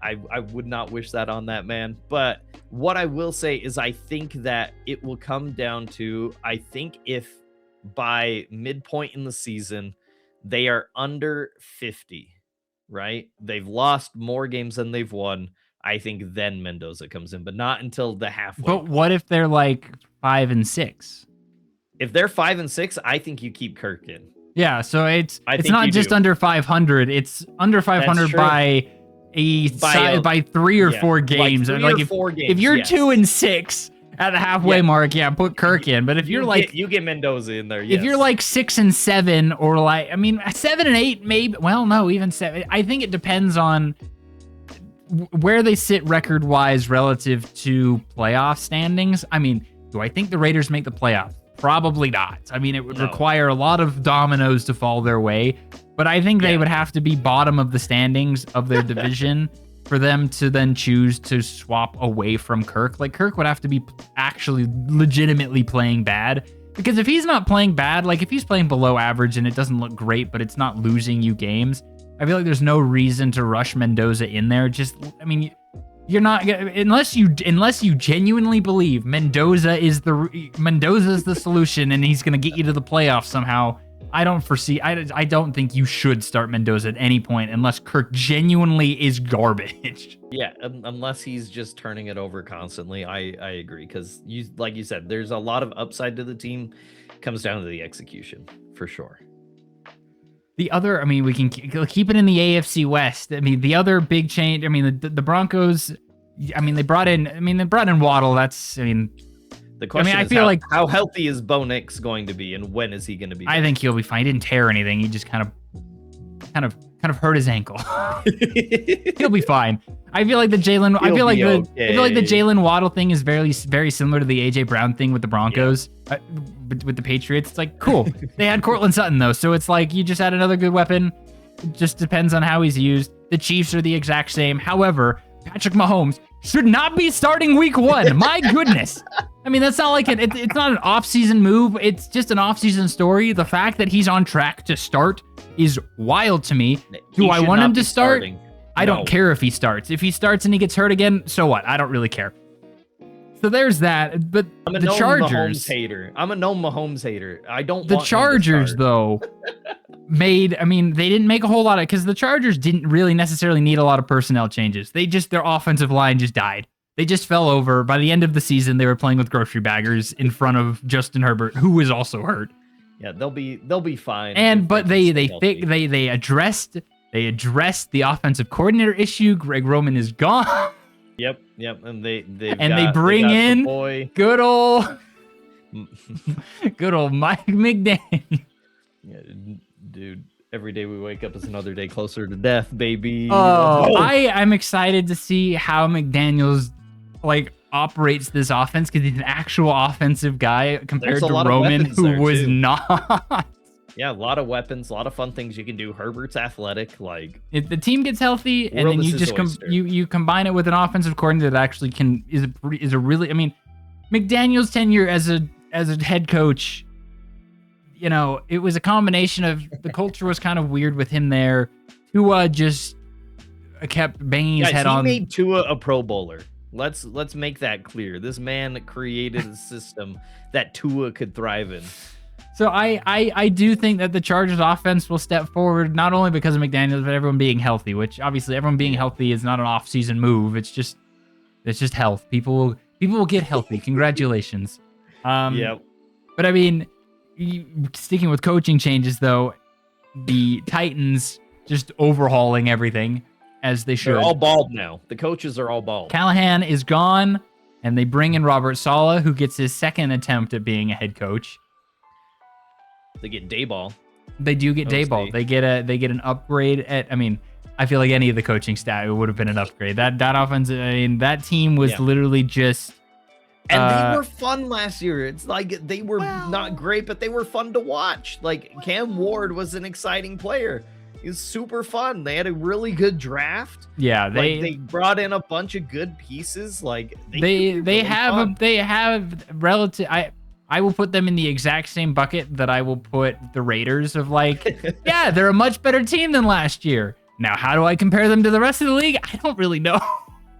I would not wish that on that man. But what I will say is I think that it will come down to, I think if by midpoint in the season, they are under 50, right? They've lost more games than they've won. I think then Mendoza comes in, but not until the halfway. But what if they're like 5-6? If they're 5-6, I think you keep Kirk in. Yeah, so it's not just under 500. It's under 500 by 3 or 4 games. Like 3 or 4 games. If you're 2-6 at the halfway mark, put Kirk in. But if you're you get Mendoza in there. Yes. If you're like 6-7 or 7-8, maybe. Well, no, even 7. I think it depends on where they sit record wise relative to playoff standings. I mean, do I think the Raiders make the playoffs? Probably not. I mean, it would require a lot of dominoes to fall their way, but I think they would have to be bottom of the standings of their division for them to then choose to swap away from Kirk. Like, Kirk would have to be actually legitimately playing bad, because if he's not playing bad, like if he's playing below average and it doesn't look great, but it's not losing you games, I feel like there's no reason to rush Mendoza in there. You're not unless you genuinely believe Mendoza's the solution and he's gonna get you to the playoffs somehow. I don't think you should start Mendoza at any point unless Kirk genuinely is garbage. Yeah, unless he's just turning it over constantly. I agree, because like you said, there's a lot of upside to the team. It comes down to the execution for sure. The other, we can keep it in the AFC West. The other big change, the Broncos, they brought in Waddle. The question is how healthy is Bo Nix going to be, and when is he going to be? I think he'll be fine. He didn't tear anything. He just kind of hurt his ankle. He'll be fine. I feel like the Jalen Waddle thing is very, very similar to the AJ Brown thing with the Broncos, with the Patriots. It's like, cool. They had Cortland Sutton though, so it's like you just add another good weapon. It just depends on how he's used. The Chiefs are the exact same. However, Patrick Mahomes should not be starting week 1. My goodness. That's not like it's not an off-season move. It's just an off-season story. The fact that he's on track to start is wild to me. Do I want him to start? I don't care if he starts. If he starts and he gets hurt again, so what? I don't really care. So there's that. But I'm a the known Chargers Mahomes hater. I'm a known Mahomes hater. I don't. The Chargers though they didn't make a whole lot of, because the Chargers didn't really necessarily need a lot of personnel changes. Their offensive line just died. They just fell over. By the end of the season, they were playing with grocery baggers in front of Justin Herbert, who was also hurt. Yeah, they'll be fine. And but they addressed the offensive coordinator issue. Greg Roman is gone. Yep, and they bring in good old Mike McDaniel. Yeah, dude. Every day we wake up is another day closer to death, baby. Oh, I'm excited to see how McDaniels operates this offense, because he's an actual offensive guy compared to Roman, who was not. Yeah, a lot of weapons, a lot of fun things you can do. Herbert's athletic, like If the team gets healthy, and world then is you his just oyster. you combine it with an offensive coordinator that actually is a really, I mean, McDaniel's tenure as a head coach, you know, it was a combination of the culture was kind of weird with him there. Tua just kept banging his head he on. made Tua a Pro Bowler. Let's make that clear. This man created a system that Tua could thrive in. So I do think that the Chargers offense will step forward, not only because of McDaniels, but everyone being healthy, which obviously everyone being healthy is not an off-season move. It's just health. People will get healthy. Congratulations. Yep. But I mean, sticking with coaching changes though, the Titans just overhauling everything as they should. They're all bald now. The coaches are all bald. Callahan is gone, and they bring in Robert Saleh, who gets his second attempt at being a head coach. They get Dayball. They do get Dayball. They get an upgrade at. I mean, I feel like any of the coaching staff, it would have been an upgrade. That offense. I mean, that team was literally just. And they were fun last year. It's like they were not great, but they were fun to watch. Like Cam Ward was an exciting player. He was super fun. They had a really good draft. Yeah, they brought in a bunch of good pieces. Like they have relative. I will put them in the exact same bucket that I will put the Raiders of like, yeah, they're a much better team than last year. Now, how do I compare them to the rest of the league? I don't really know.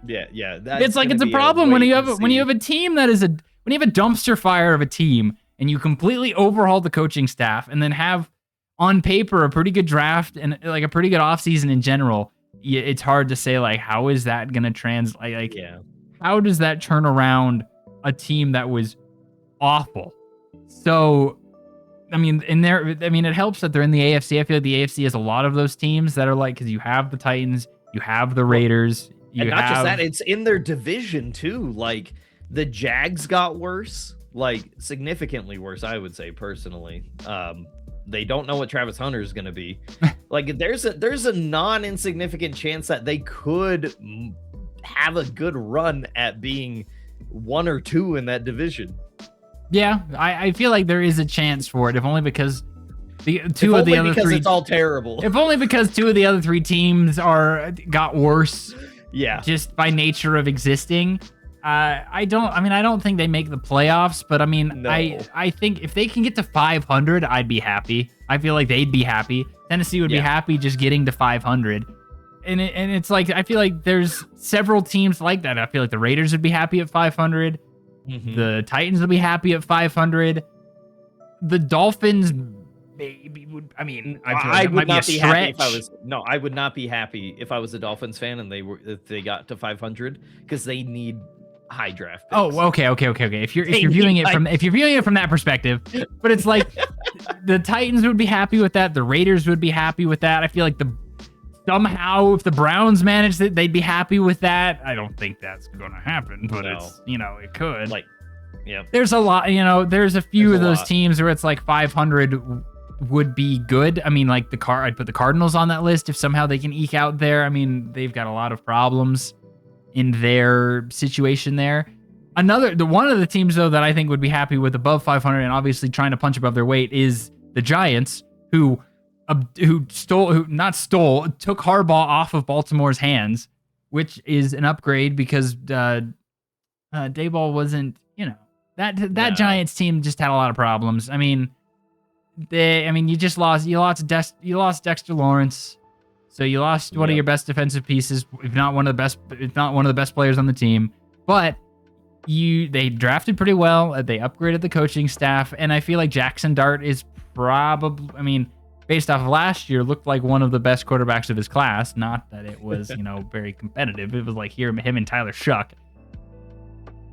Yeah. It's like, it's a problem when you have a team that is when you have a dumpster fire of a team and you completely overhaul the coaching staff and then have on paper a pretty good draft and like a pretty good offseason in general. It's hard to say like, how is that going to translate? Like, how does that turn around a team that was awful? So, I mean, it helps that they're in the AFC. I feel like the AFC has a lot of those teams that are like, because you have the Titans, you have the Raiders, and not just that, it's in their division too. Like the Jags got worse, like significantly worse, I would say personally. They don't know what Travis Hunter is going to be. Like there's a non-insignificant chance that they could have a good run at being 1 or 2 in that division. Yeah, I feel like there is a chance for it, if only because two of the other three. It's all terrible. If only because 2 of the other 3 teams got worse. Yeah, just by nature of existing. I don't think they make the playoffs, but I mean, no. I think if they can get to 500, I'd be happy. I feel like they'd be happy. Tennessee would be happy just getting to 500. And it's like, I feel like there's several teams like that. I feel like the Raiders would be happy at 500. Mm-hmm. The Titans would be happy at 500. The Dolphins maybe would. I mean, I would not be happy if I was. No, I would not be happy if I was a Dolphins fan and if they got to 500 because they need high draft picks. Oh, okay. If you're viewing it from that perspective, but it's like the Titans would be happy with that. The Raiders would be happy with that. I feel like somehow if the Browns managed it, they'd be happy with that. I don't think that's going to happen, but it's, it could. Like, yeah. There's a lot, there's a few of those teams where it's like 500 would be good. I mean, like I'd put the Cardinals on that list if somehow they can eke out there. I mean, they've got a lot of problems in their situation there. One of the teams though that I think would be happy with above 500 and obviously trying to punch above their weight is the Giants, who took Harbaugh off of Baltimore's hands, which is an upgrade because Dayball wasn't, that Giants team just had a lot of problems. I mean, you lost Dexter Lawrence. So you lost one of your best defensive pieces, if not one of the best players on the team. But they drafted pretty well. They upgraded the coaching staff, and I feel like Jackson Dart is probably, based off of last year, looked like one of the best quarterbacks of his class. Not that it was, very competitive. It was like him and Tyler Shuck.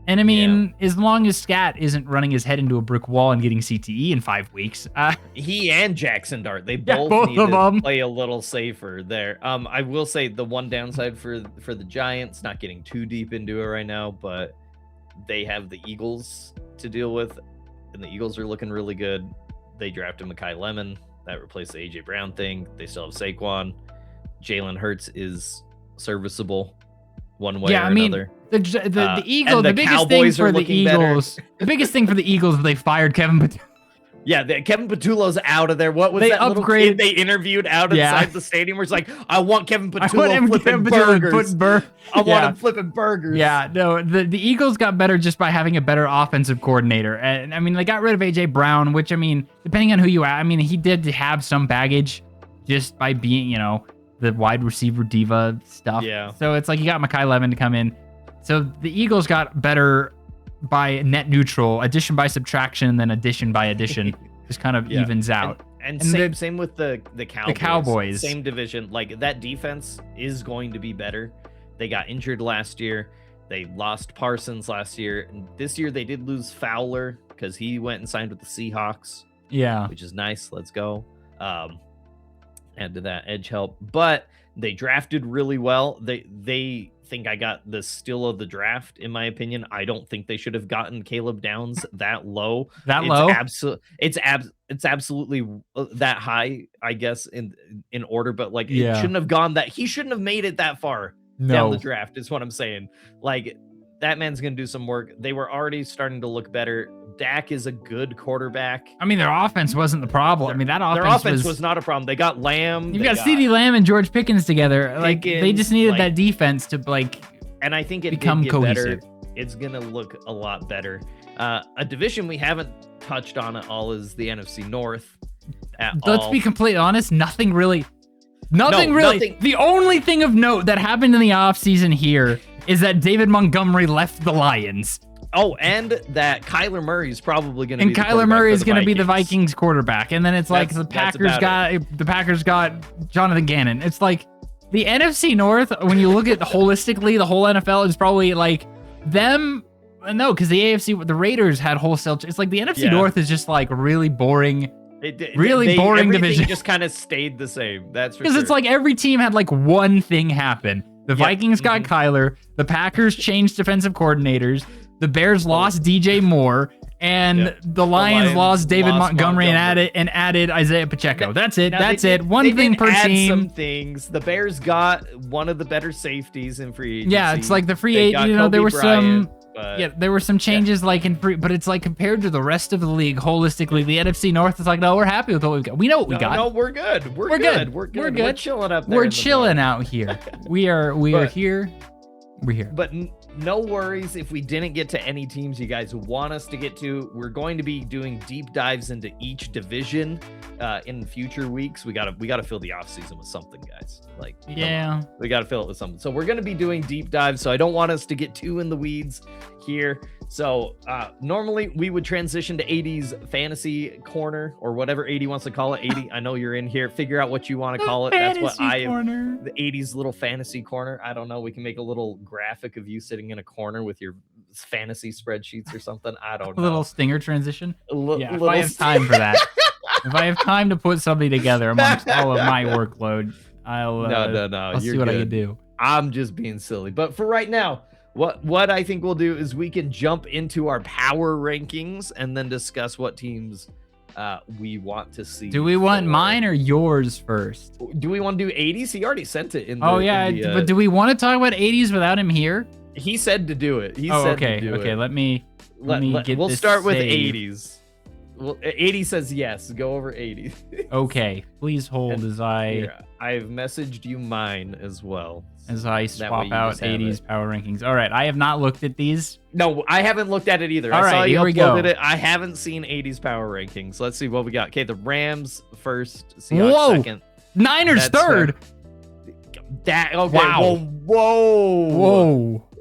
And as long as Scat isn't running his head into a brick wall and getting CTE in 5 weeks. He and Jackson Dart, they both need to play a little safer there. I will say the one downside for the Giants, not getting too deep into it right now, but they have the Eagles to deal with, and the Eagles are looking really good. They drafted Mekhi Lemon. That replaced the A.J. Brown thing. They still have Saquon. Jalen Hurts is serviceable one way or another. The Eagles, the biggest thing for the Eagles, the biggest thing for the Eagles is they fired Kevin Patel. Yeah, Kevin Patullo's out of there. What was that little kid they interviewed out inside the stadium? Where it's like, I want Kevin Patullo flipping burgers. I want him flipping burgers. Yeah, no, the Eagles got better just by having a better offensive coordinator. And I mean, they got rid of A.J. Brown, which, I mean, depending on who you ask, I mean, he did have some baggage just by being, you know, the wide receiver diva stuff. Yeah. So it's like you got Mekhi Levin to come in. So the Eagles got better by net neutral, addition by subtraction, then addition by addition. Just kind of evens out. And same with the Cowboys. The Cowboys. Same division. Like, that defense is going to be better. They got injured last year. They lost Parsons last year. And this year they did lose Fowler because he went and signed with the Seahawks. Yeah. Which is nice. Let's go. Add to that edge help. But they drafted really well. They think I got the steal of the draft, in my opinion. I don't think they should have gotten Caleb Downs that low. It's absolutely that high, I guess, in order, but like it shouldn't have gone that. He shouldn't have made it that far down the draft, is what I'm saying. Like, that man's gonna do some work. They were already starting to look better. Dak is a good quarterback. I mean, their offense wasn't the problem. I mean, their offense was not a problem. They got Lamb. You've got CeeDee Lamb and George Pickens together. Like, they just needed that defense to, like, and I think it become did get cohesive. Better. It's gonna look a lot better. A division we haven't touched on at all is the NFC North. Let's be completely honest. Nothing really. The only thing of note that happened in the offseason here is that David Montgomery left the Lions. Oh, and that Kyler Murray is probably going to be. And Kyler Murray is going to be the Vikings quarterback. And then it's like the Packers got Jonathan Gannon. It's like the NFC North, when you look at holistically, the whole NFL is probably like them. No, because the AFC, the Raiders had wholesale. It's like the NFC North is just like really boring. Boring division. Just kind of stayed the same. That's for sure. Because it's like every team had like one thing happen. The Vikings got Kyler. The Packers changed defensive coordinators. The Bears lost DJ Moore. And the Lions lost David Montgomery and added Isaiah Pacheco. That's it. That's it. One thing per team. Some things. The Bears got one of the better safeties in free agency. Yeah, it's like the free agent. You know, there were some. Yeah, there were some changes like in free, but it's like compared to the rest of the league holistically, the NFC North is like, no, we're happy with what we've got. We know what we got. No, we're good. We're good. We're chilling up there. We're chilling out here. We are here. We're here. But no worries if we didn't get to any teams you guys want us to get to. We're going to be doing deep dives into each division in future weeks. We gotta fill the offseason with something, guys. Like, we gotta fill it with something. So we're gonna be doing deep dives. So I don't want us to get too in the weeds here. So normally we would transition to 80's fantasy corner, or whatever 80 wants to call it. 80, I know you're in here. Figure out what you want to call it. That's what the 80's little fantasy corner. I don't know. We can make a little graphic of you sitting in a corner with your fantasy spreadsheets or something. I don't know. A little stinger transition. If I have time for that. If I have time to put something together amongst all of my workload, I'll see what I can do. I'm just being silly. But for right now, what I think we'll do is we can jump into our power rankings and then discuss what teams we want to see. Do we want mine or yours first? Do we want to do 80s? He already sent it in. But do we want to talk about 80s without him here? He said to do it. He said to do it. Okay, let me get we'll this start with saved. 80s. Well, 80 says yes. Go over 80. Okay, please hold as I've messaged you mine as well. As I swap out 80s power rankings. All right, I have not looked at these. No, I haven't looked at it either. All right, here we go. I haven't seen 80s power rankings. Let's see what we got. Okay, the Rams first. Seahawks second. Niners third. Wow.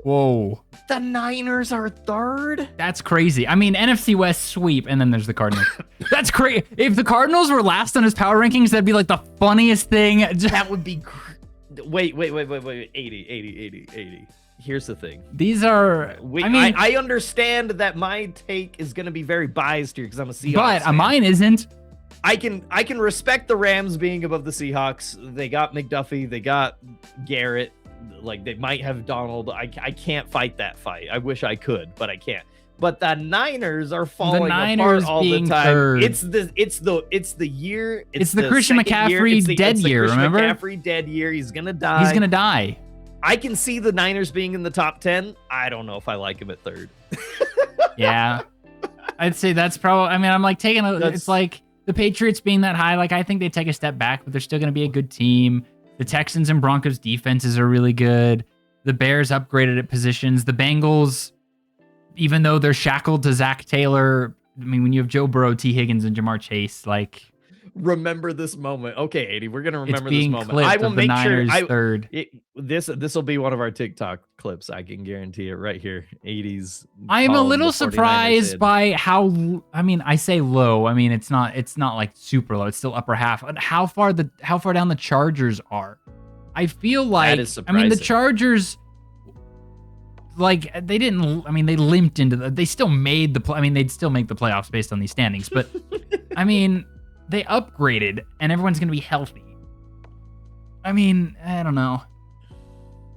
Whoa. The Niners are third? That's crazy. I mean, NFC West sweep, and then there's the Cardinals. That's crazy. If the Cardinals were last on his power rankings, that'd be like the funniest thing. That would be Wait. 80. Here's the thing. These are... I understand that my take is going to be very biased here because I'm a Seahawks fan. Mine isn't. I can respect the Rams being above the Seahawks. They got McDuffie. They got Garrett. Like, they might have Donald. I can't fight that fight. I wish I could, but I can't. But the Niners are falling apart all the time. Third. It's the year. It's the Christian McCaffrey dead year. Remember? McCaffrey dead year. He's gonna die. I can see the Niners being in the top 10. I don't know if I like him at third. Yeah. I'd say that's probably. I mean, I'm like taking a. It's like the Patriots being that high. Like I think they take a step back, but they're still going to be a good team. The Texans and Broncos defenses are really good. The Bears upgraded at positions. The Bengals, even though they're shackled to Zach Taylor, I mean, when you have Joe Burrow, T. Higgins, and Jamar Chase, like. Remember this moment. Okay, 80. We're gonna remember this moment. I will make Niners sure. Third. This will be one of our TikTok clips. I can guarantee it right here. 80s. I am a little surprised by how. I mean, I say low. I mean, it's not like super low. It's still upper half. How far down the Chargers are? I feel like. That is surprising. I mean, the Chargers. Like they didn't. I mean, they limped into the. They still made the. I mean, they'd still make the playoffs based on these standings, but I mean. They upgraded, and everyone's going to be healthy. I mean, I don't know.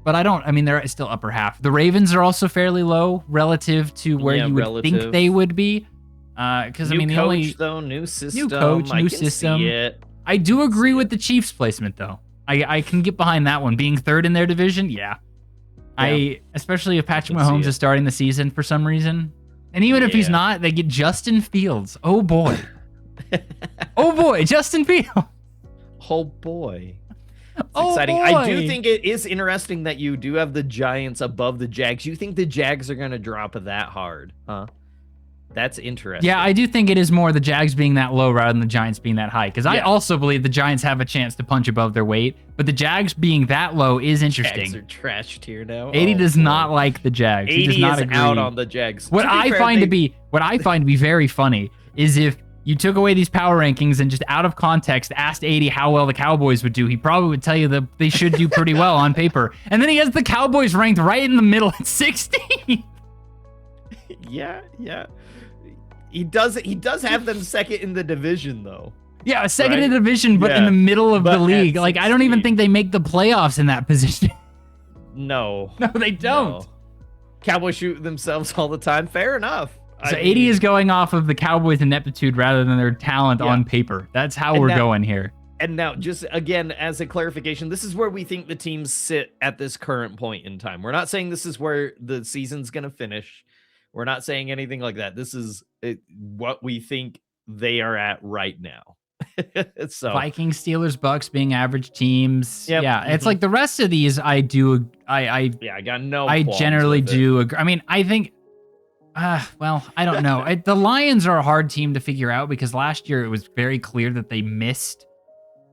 But I mean, they're still upper half. The Ravens are also fairly low relative to where you would think they would be. Because, I mean, new system. New coach, new system. I do agree with the Chiefs placement, though. I can get behind that one. Being third in their division, yeah. Especially if Patrick Mahomes is starting the season for some reason. And even if he's not, they get Justin Fields. Oh, boy. Oh boy, Justin Fields. Oh boy. It's exciting. Boy. I do think it is interesting that you do have the Giants above the Jags. You think the Jags are going to drop that hard, huh? That's interesting. Yeah, I do think it is more the Jags being that low rather than the Giants being that high. Because I also believe the Giants have a chance to punch above their weight. But the Jags being that low is interesting. Jags are trash tier now. 80 does not like the Jags. 80 he does not is agree. out on the Jags. What I find to be very funny is if you took away these power rankings and just out of context asked 80 how well the Cowboys would do, he probably would tell you that they should do pretty well on paper. And then he has the Cowboys ranked right in the middle at 16. Yeah. He does have them second in the division, though. Yeah, second in the division, but in the middle of the league. Like, I don't even think they make the playoffs in that position. No. No, they don't. No. Cowboys shoot themselves all the time. Fair enough. So 80 is going off of the Cowboys' ineptitude rather than their talent on paper. That's how we're going here. And now, just again, as a clarification, this is where we think the teams sit at this current point in time. We're not saying this is where the season's going to finish. We're not saying anything like that. This is what we think they are at right now. So Vikings, Steelers, Bucks being average teams. Yep. Yeah, it's like the rest of these I got no I generally do agree. I mean, I think well, I don't know. The Lions are a hard team to figure out because last year it was very clear that they missed,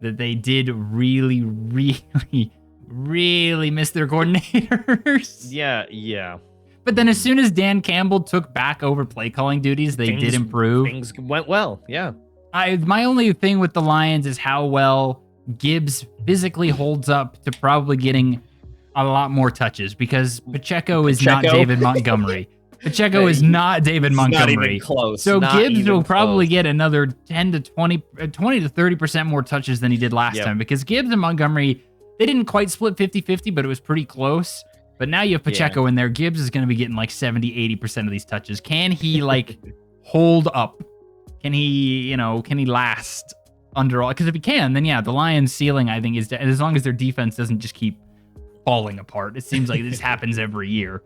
that they did really, really, really miss their coordinators. Yeah. But then as soon as Dan Campbell took back over play calling duties, they did improve. Things went well, yeah. My only thing with the Lions is how well Gibbs physically holds up to probably getting a lot more touches because Pacheco is not David Montgomery. Pacheco is not David Montgomery. Not even close. So Gibbs will probably get another 20 to 30% more touches than he did last time because Gibbs and Montgomery, they didn't quite split 50-50, but it was pretty close. But now you have Pacheco in there. Gibbs is going to be getting like 70-80% of these touches. Can he like hold up? Can he last under all? Because if he can, then the Lions' ceiling, I think, is as long as their defense doesn't just keep falling apart. It seems like this happens every year.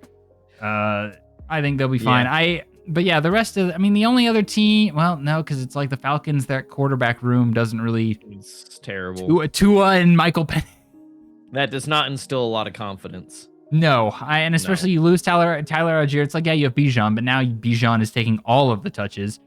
I think they'll be fine. But the rest of, the only other team, well, no, because it's like the Falcons, that quarterback room doesn't really. It's terrible. Tua and Michael Penix. That does not instill a lot of confidence. No, and especially you lose Tyler Algier. It's like, you have Bijan, but now Bijan is taking all of the touches.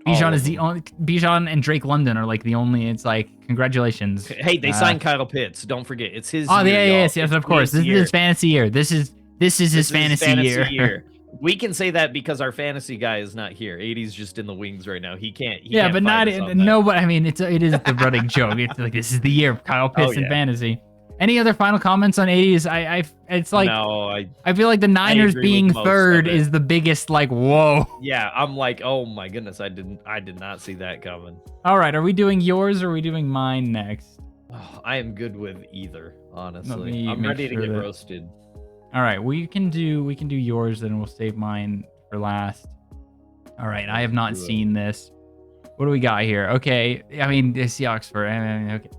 Bijan and Drake London are like the only. It's like, congratulations. Hey, they signed Kyle Pitts. Don't forget, it's his. Oh, year, yes, of course. This is his fantasy year. This is his fantasy year. We can say that because our fantasy guy is not here. 80's just in the wings right now. He can't. But not no. But it is the running joke. It's like, this is the year of Kyle Pitts in fantasy. Any other final comments on 80s? It's like, no, I feel like the Niners being third is the biggest, like, whoa. Yeah, I'm like, oh my goodness, I did not see that coming. All right, are we doing yours or are we doing mine next? Oh, I am good with either, honestly. I'm ready to get roasted. All right, we can do yours, then we'll save mine for last. All right, I have not seen this. What do we got here? Okay, the Seahawks for okay.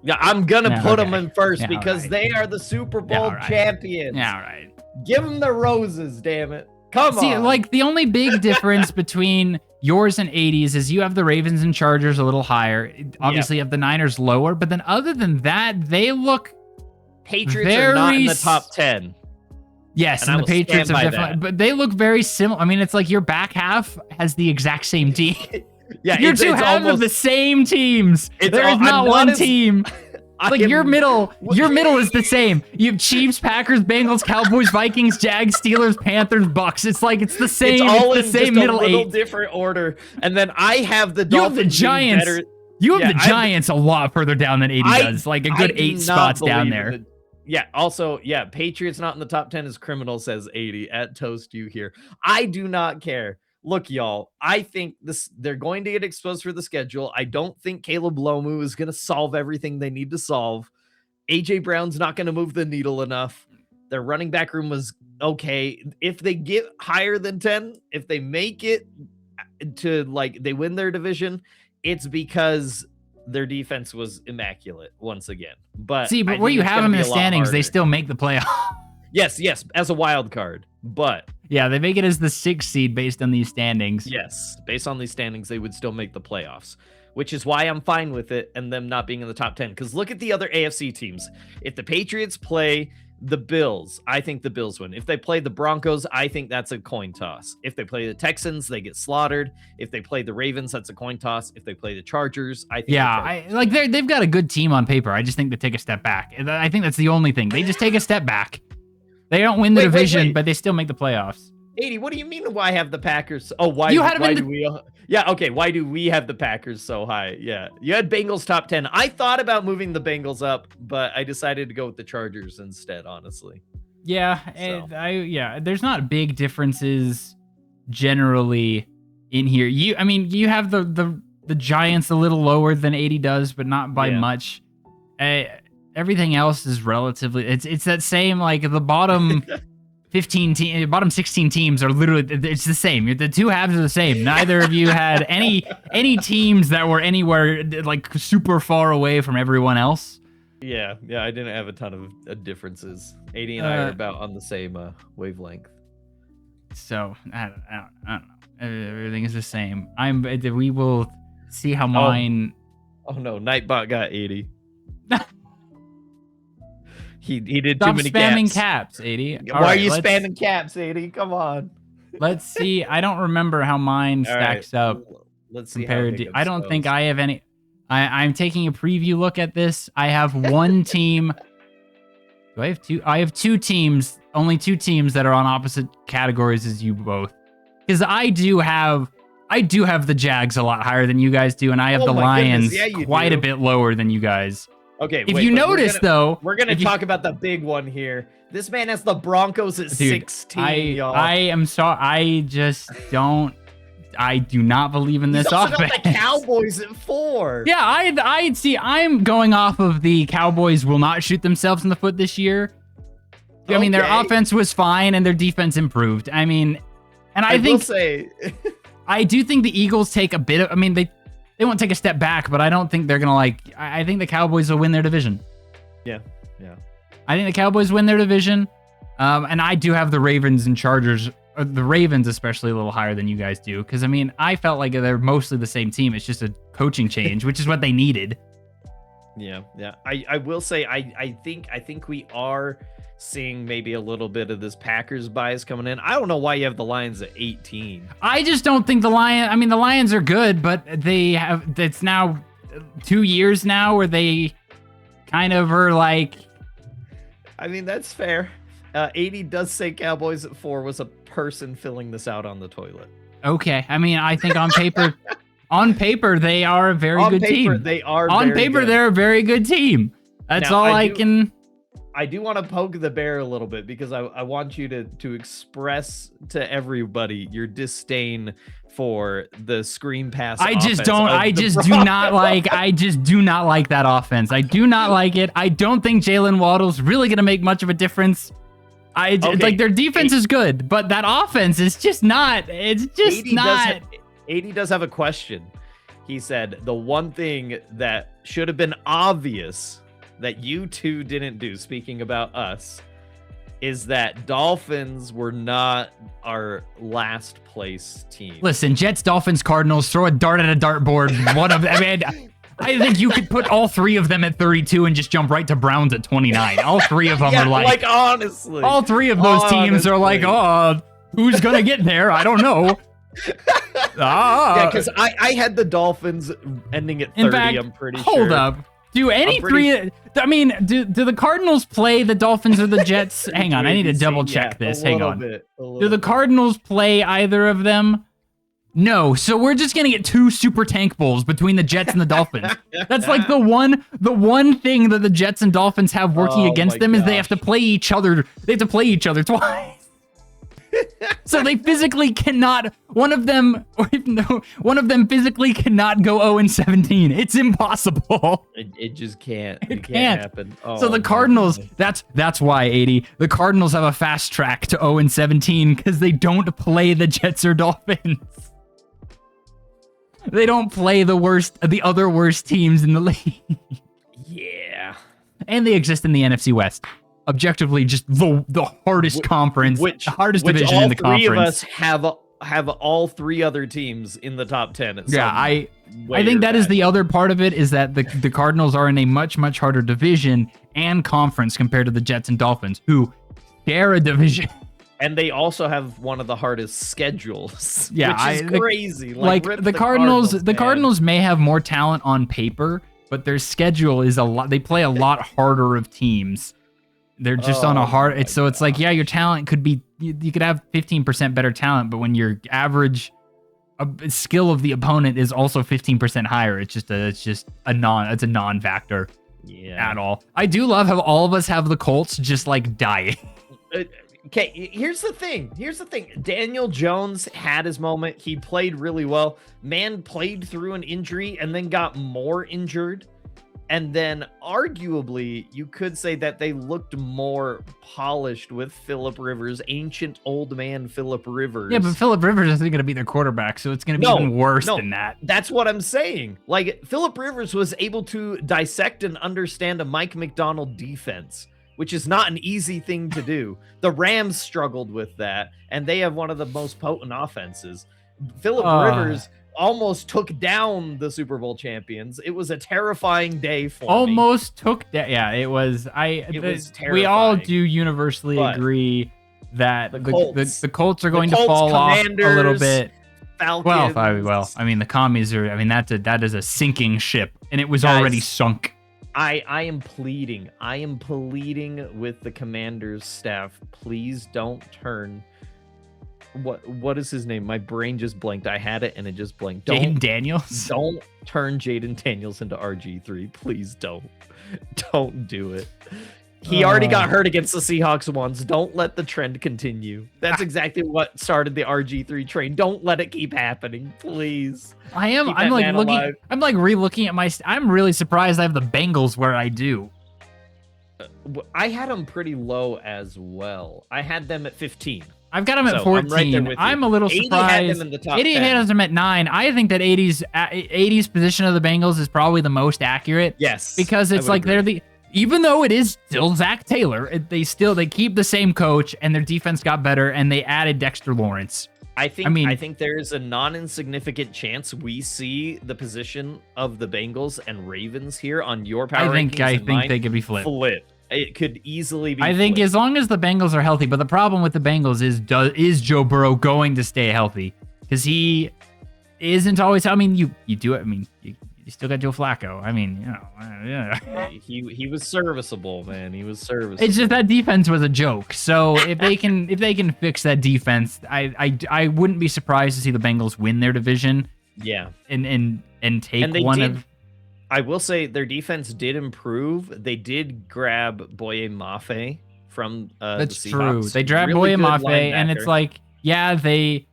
Yeah, I'm gonna put them in first because they are the Super Bowl champions. Yeah, all right. Give them the roses, damn it. Come See, on. like the only big difference between yours and 80s is you have the Ravens and Chargers a little higher. Obviously, you have the Niners lower, but then other than that, they look Patriots are not in the top 10. Yes, and the Patriots are definitely, but they look very similar. I mean, it's like your back half has the exact same team. Yeah, your two halves of the same teams. There is not one team. Like your middle is the same. You have Chiefs, Packers, Bengals, Cowboys, Vikings, Jags, Steelers, Panthers, Bucks. It's like it's the same. It's all the in same just middle a little eight. different order. And then I have the Dolphins. You have the Giants. You have the Giants a lot further down than 80 does. Like a good 8 spots down there. Yeah. Also, Patriots not in the top 10 is criminal, says 80 at Toast You here. I do not care. Look, y'all, I think they're going to get exposed for the schedule. I don't think Caleb Lomu is going to solve everything they need to solve. AJ Brown's not going to move the needle enough. Their running back room was okay. If they get higher than 10, if they make it to like they win their division, it's because their defense was immaculate once again. But see, but where you have them in the standings, they still make the playoff. Yes, as a wild card. But yeah, they make it as the 6th seed based on these standings. Yes, based on these standings, they would still make the playoffs, which is why I'm fine with it and them not being in the top 10. Because look at the other AFC teams. If the Patriots play the Bills, I think the Bills win. If they play the Broncos, I think that's a coin toss. If they play the Texans, they get slaughtered. If they play the Ravens, that's a coin toss. If they play the Chargers, I think they've got a good team on paper. I just think they take a step back. I think that's the only thing. They just take a step back. They don't win the division, but they still make the playoffs. 80, what do you mean why have the Packers? Oh, why do we? Yeah, okay. Why do we have the Packers so high? Yeah, you had Bengals top 10. I thought about moving the Bengals up, but I decided to go with the Chargers instead, honestly. Yeah, so. There's not big differences generally in here. You have the Giants a little lower than 80 does, but not by much. Everything else is relatively. It's that same like the bottom bottom 16 teams are literally. It's the same. The two halves are the same. Neither of you had any teams that were anywhere like super far away from everyone else. Yeah, I didn't have a ton of differences. 80 and I are about on the same wavelength. So I don't know. Everything is the same. We will see how mine. Oh no, Nightbot got 80. He did Stop too many spamming caps, 80. Why are you spamming caps, 80? Come on. Let's see. I don't remember how mine stacks up. Let's see. Compared to. I don't think I have any. I'm taking a preview look at this. I have one team. Do I have two? I have 2 teams. Only 2 teams that are on opposite categories as you both. Because I do have the Jags a lot higher than you guys do, and I have the Lions quite a bit lower than you guys. Okay, if you notice, we're gonna talk about the big one here. This man has the Broncos at 16, y'all. I am sorry. I do not believe in this offense. Got the Cowboys at 4. Yeah, I see. I'm going off of the Cowboys will not shoot themselves in the foot this year. I mean, their offense was fine and their defense improved. I mean, and I think I do think the Eagles take a bit of. I mean, they won't take a step back, but I don't think they're gonna I think the Cowboys will win their division. Yeah. I think the Cowboys win their division, and I do have the Ravens and Chargers, the Ravens especially a little higher than you guys do, because I mean I felt like they're mostly the same team. It's just a coaching change, which is what they needed. Yeah. I will say I think we are seeing maybe a little bit of this Packers bias coming in. I don't know why you have the Lions at 18. I just don't think the Lions are good, but it's now 2 years now where they kind of are like. I mean, that's fair. 80 does say Cowboys at 4 was a person filling this out on the toilet. Okay. I mean, I think on paper, they are a very good team. They are on paper, they're a very good team. That's all I can. I do want to poke the bear a little bit because I want you to express to everybody your disdain for the screen pass. I just do not like that offense. I do not like it. I don't think Jalen Waddle's really going to make much of a difference. Like their defense is good, but that offense is just not. It's just not. 80 does have a question. He said the one thing that should have been obvious that you two didn't do, speaking about us, is that Dolphins were not our last place team. Listen, Jets, Dolphins, Cardinals, throw a dart at a dartboard. I think you could put all three of them at 32 and just jump right to Browns at 29. All three of them yeah, are like honestly. All three of those teams are like, oh, who's going to get there? I don't know. Yeah, because I had the Dolphins ending at 30, in fact, I'm pretty hold sure. Hold up. Do any three... I mean, do the Cardinals play the Dolphins or the Jets? Hang on, I need to double check this. Hang on. Do the Cardinals play either of them? No, so we're just gonna get 2 super tank bowls between the Jets and the Dolphins. That's like the one thing that the Jets and Dolphins have working against them is they have to play each other. They have to play each other twice. So they physically cannot. One of them physically cannot go 0-17. It's impossible. It just can't. It can't happen. Oh, so the Cardinals. That's why 80. The Cardinals have a fast track to 0-17 because they don't play the Jets or Dolphins. They don't play the other worst teams in the league. Yeah. And they exist in the NFC West. Objectively, just the hardest conference, hardest division in the conference. All three of us have all 3 other teams in the top 10. I think that is the other part of it, is that the Cardinals are in a much, much harder division and conference compared to the Jets and Dolphins, who share a division. And they also have one of the hardest schedules, yeah, which is crazy. Like the Cardinals may have more talent on paper, but their schedule is a lot. They play a lot harder of teams. They're just on a hard. It's like, yeah, your talent could be. You could have 15% better talent, but when your average skill of the opponent is also 15% higher, it's a non-factor. Yeah. At all. I do love how all of us have the Colts just like dying. Okay, here's the thing. Daniel Jones had his moment. He played really well. Man played through an injury and then got more injured. And then arguably, you could say that they looked more polished with Phillip Rivers, ancient old man Phillip Rivers. Yeah, but Phillip Rivers isn't going to be their quarterback, so it's going to be even worse than that. That's what I'm saying. Like, Phillip Rivers was able to dissect and understand a Mike McDonald defense, which is not an easy thing to do. The Rams struggled with that, and they have one of the most potent offenses. Phillip Rivers almost took down the Super Bowl champions. It was a terrifying day for me. Yeah, it was. It was terrifying. We all do universally agree that the Colts are going to fall off a little bit. Falcons. I mean, the commies are. I mean, that is a sinking ship, and it was already sunk. I am pleading with the Commanders staff. Please don't turn. What is his name? My brain just blanked. I had it and it just blanked. Jaden Daniels? Don't turn Jaden Daniels into RG3. Please don't. Don't do it. He already got hurt against the Seahawks once. Don't let the trend continue. That's exactly what started the RG3 train. Don't let it keep happening, please. I'm re-looking at I'm really surprised I have the Bengals where I do. I had them pretty low as well. I had them at 15. I've got them at 14. I'm a little surprised. 80 had them in the top 80 has them at 9. I think that 80's position of the Bengals is probably the most accurate. Yes. Because it's like even though it is still Zach Taylor, they keep the same coach and their defense got better and they added Dexter Lawrence. I think there's a non-insignificant chance we see the position of the Bengals and Ravens here on your power rankings. I think they could be flipped. It could easily be. I think as long as the Bengals are healthy, but the problem with the Bengals is Joe Burrow going to stay healthy? Because he isn't always. I mean, you do it. I mean, you still got Joe Flacco. I mean, yeah. He was serviceable, man. He was serviceable. It's just that defense was a joke. So if they can fix that defense, I wouldn't be surprised to see the Bengals win their division. Yeah, and take one of. I will say their defense did improve. They did grab Boye Mafe from That's the true. Seahawks. They grabbed Boye Mafe, and it's like, yeah, they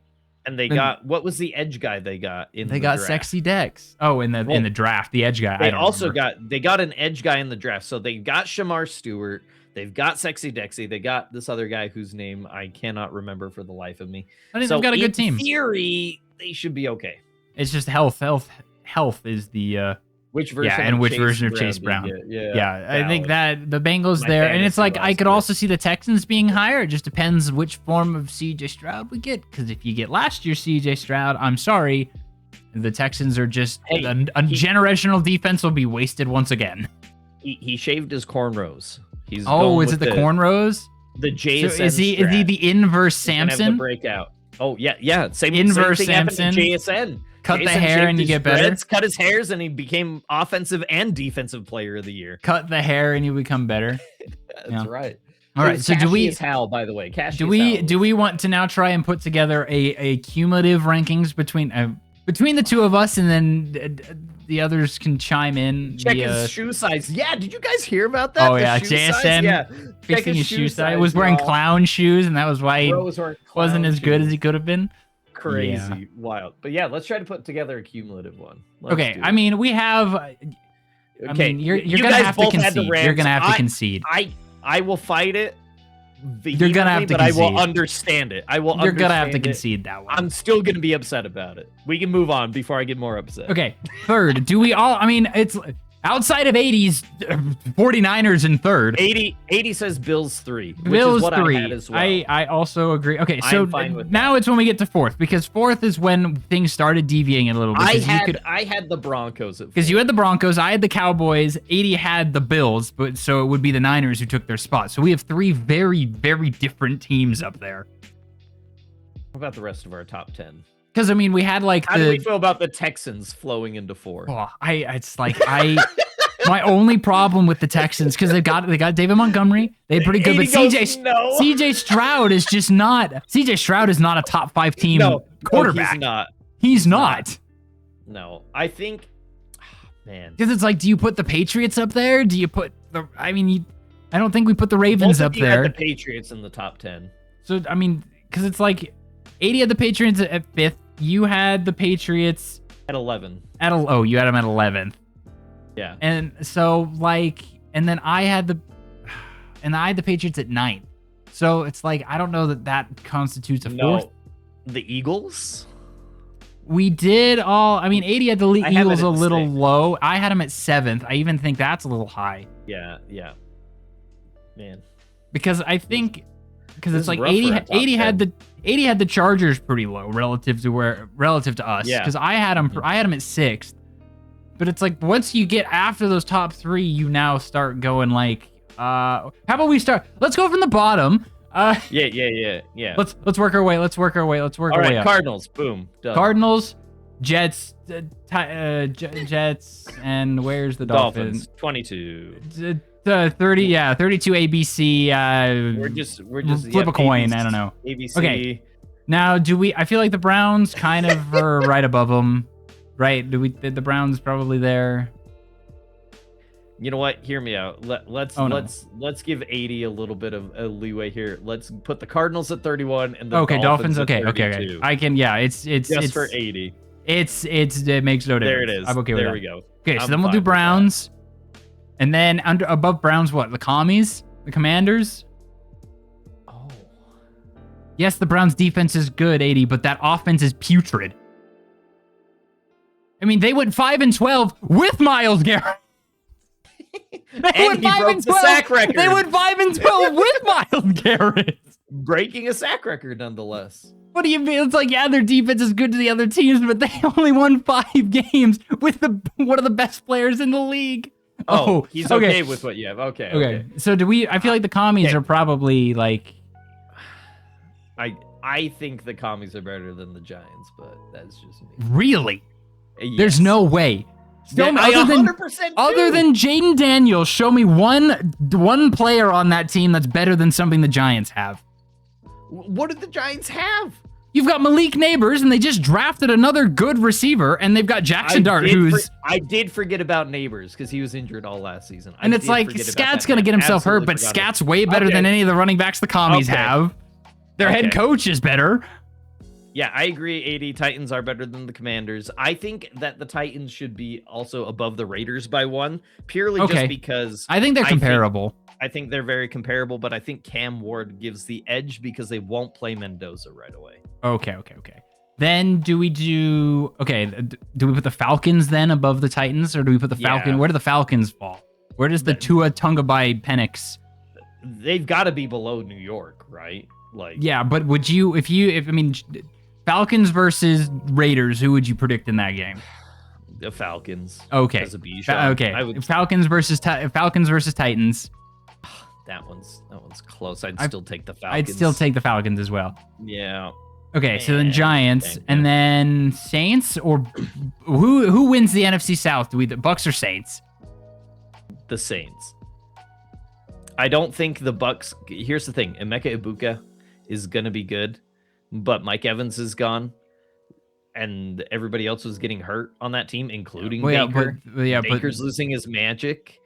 got what was the edge guy they got in they the got draft? Sexy Dex. Oh, in the draft, the edge guy. They got an edge guy in the draft. So they got Shamar Stewart. They've got Sexy Dexy. They got this other guy whose name I cannot remember for the life of me. I think they've got a good team. In theory, they should be okay. It's just health is the Which version? Yeah, and which version of Chase Brown? Yeah, I think valid. that the Bengals My there, and it's like fantasy I could roster. also see the Texans being higher. It just depends which form of CJ Stroud we get. Because if you get last year's CJ Stroud, I'm sorry, the Texans are just Hey, a generational defense will be wasted once again. He shaved his cornrows. He's Is it the cornrows? The JSN. So is he the inverse Samson? Breakout. Oh yeah. Same Inverse same thing happened to Samson. JSN. Cut JSN the hair shaved and you his get better. dreads, cut his hairs and he became offensive and defensive player of the year. Cut the hair and you become better. That's right. All right. So do we? Hal, by the way, Do we want to now try and put together a cumulative rankings between the two of us, and then the others can chime in? Check his shoe size. Yeah, did you guys hear about that? Oh yeah, JSN. Yeah, fixing his shoe size. Was wearing clown shoes, and that was why he wasn't as good as he could have been. Crazy, wild. But yeah, let's try to put together a cumulative one. Okay, I mean we have. Okay, I mean you're gonna have to concede. You're gonna have to concede. I will fight it. You're gonna have to but concede. I will understand it. You're gonna have to concede that one. I'm still gonna be upset about it. We can move on before I get more upset. Okay, third. Do we all? I mean, it's outside of 80s, 49ers in third. 80 says Bills 3. Bills which is what 3. I had as well. I also agree. Okay, so fine with now it's when we get to fourth, because fourth is when things started deviating a little bit. I had the Broncos at because you had the Broncos, I had the Cowboys, 80 had the Bills, but so it would be the Niners who took their spot. So we have three very, very different teams up there. What about the rest of our top 10? Because I mean, we had like How do we feel about the Texans flowing into 4? Oh, my only problem with the Texans, because they got David Montgomery, they pretty good, but CJ Stroud is just not. CJ Stroud is not a top 5 team quarterback. He's not. No, I think, man, because it's like, do you put the Patriots up there? Do you put the? I mean, I don't think we put the Ravens up there. Had the Patriots in the top 10. So I mean, because it's like 80 had the Patriots at 5th. You had the Patriots at 11. You had them at 11th. Yeah. And so like, and then I had the Patriots at 9th. So it's like, I don't know that constitutes a fourth. The Eagles? We did all, I mean, 80 had the Eagles a little 6th. low. I had them at 7th. I even think that's a little high. Yeah. Man. Because I think, because it's like 80 had the Chargers pretty low relative to us. Yeah. Because I had them at 6th. But it's like, once you get after those top 3, you now start going like, how about we start? Let's go from the bottom. Yeah. Let's work our way. Let's work our way up. Cardinals, boom. Done. Cardinals, Jets, Jets, and where's the Dolphins? 22. 30, yeah, 32 ABC. We're just flip a coin. ABC, I don't know. ABC. Okay. Now, I feel like the Browns kind of are right above them. Right? The Browns probably there? You know what? Hear me out. Let's give 80 a little bit of a leeway here. Let's put the Cardinals at 31 and the Dolphins at 32. Okay. I can. Yeah, it's just for 80. It makes no difference. There it is. I'm okay with that. There we go. Okay, so then we'll do Browns, and then above Browns, what? The Commies, the Commanders. Oh. Yes, the Browns defense is good, 80, but that offense is putrid. I mean, they went 5-12 with Miles Garrett. And he broke the sack record. They went 5-12 with Miles Garrett. Breaking a sack record, nonetheless. What do you mean? It's like, yeah, their defense is good to the other teams, but they only won 5 games with one of the best players in the league. Oh, he's okay with what you have. Okay. So I feel like the Commies are probably like... I think the Commies are better than the Giants, but that's just me. Really? Yes. There's no way. Other than Jaden Daniels, show me one player on that team that's better than something the Giants have. What did the Giants have? You've got Malik Neighbors, and they just drafted another good receiver, and they've got Jackson Dart, I did forget about Neighbors because he was injured all last season. And it's like, Scat's going to get himself hurt, but Scat's way better than any of the running backs the Commies have. Their head coach is better. Yeah, I agree. 80 Titans are better than the Commanders. I think that the Titans should be also above the Raiders by 1, purely just because I think they're comparable. I think they're very comparable, but I think Cam Ward gives the edge because they won't play Mendoza right away. Okay. Then do we do we put the Falcons then above the Titans, or do we put the Falcons? Yeah. Where do the Falcons fall? Where does the Tua Tagovailoa Penix? They've got to be below New York, right? Like, yeah, but would you, if I mean, Falcons versus Raiders, who would you predict in that game? The Falcons. Okay. Okay. Falcons versus Titans. That one's close. I'd still take the Falcons. I'd still take the Falcons as well. Yeah. Okay, so then Giants, and then Saints, or who wins the NFC South? Do we the Bucks or Saints? The Saints. I don't think the Bucks. Here's the thing: Emeka Ibuka is gonna be good, but Mike Evans is gone, and everybody else was getting hurt on that team, including Baker. Baker's losing his magic.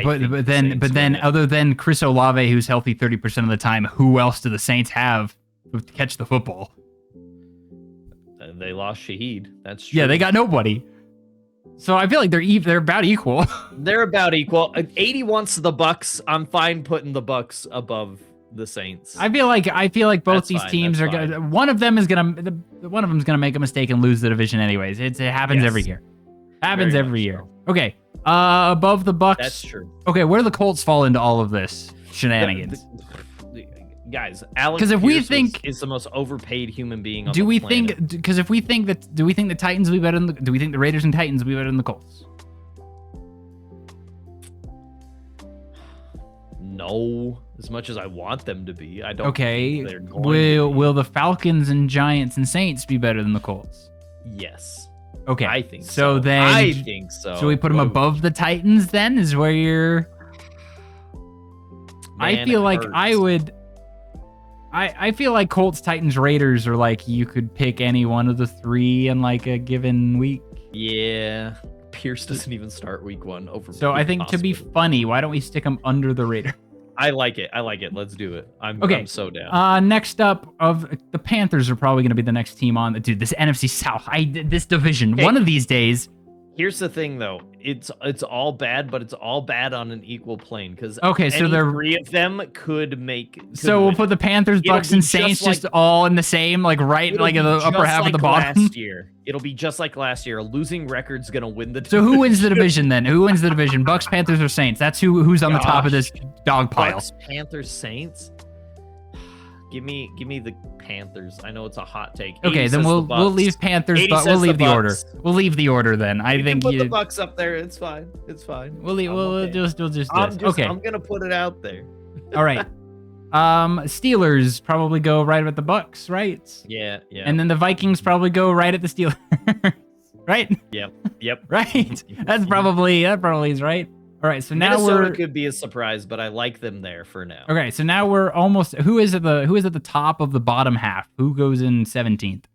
But then, other than Chris Olave, who's healthy 30% of the time, who else do the Saints have to catch the football? They lost Shaheed. That's true. Yeah, they got nobody. So I feel like they're about equal. They're about equal. 80 wants the Bucks. I'm fine putting the Bucks above the Saints. I feel like both these teams are gonna. One of them's gonna make a mistake and lose the division anyways. It happens every year. Happens every year. So. Okay. Above the Bucks. That's true. Okay, where do the Colts fall into all of this shenanigans? Guys, Alex is the most overpaid human being on the planet. Because if we think that, do we think the Titans will be better than do we think the Raiders and Titans will be better than the Colts? No, as much as I want them to be, I don't. Okay, think they're going will the Falcons and Giants and Saints be better than the Colts? Yes. Okay, I think so. Then I think so. So we put them above the Titans. Then is where you're. I feel like I would. I feel like Colts, Titans, Raiders are like you could pick any one of the three in like a given week. Yeah, Pierce doesn't even start week 1 over. So I think to be funny, why don't we stick them under the Raiders? I like it. Let's do it. I'm so down. Next up, of the Panthers are probably going to be the next team on. Dude, this NFC South, this division. Hey, one of these days. Here's the thing, though. It's all bad, but it's all bad on an equal plane because so there 3 of them could make. So we'll put the Panthers, Bucks, and Saints just all in the same, like in the upper half of the bottom. Last year, it'll be just like last year. A losing record's gonna win the So division. who wins the division then? Who wins the division? Bucks, Panthers, or Saints? That's who's on the top of this dog pile. Bucks, Panthers, Saints. Give me the Panthers. I know it's a hot take. Okay, then we'll leave Panthers, but we'll leave the order. We'll leave the order then. I think put the Bucks up there. It's fine. We'll just okay. I'm gonna put it out there. All right. Steelers probably go right at the Bucks, right? Yeah. And then the Vikings probably go right at the Steelers, right? Yep. Right. That probably is right. All right, so now Minnesota could be a surprise, but I like them there for now. Okay, so now we're almost. Who is at the top of the bottom half? Who goes in 17th?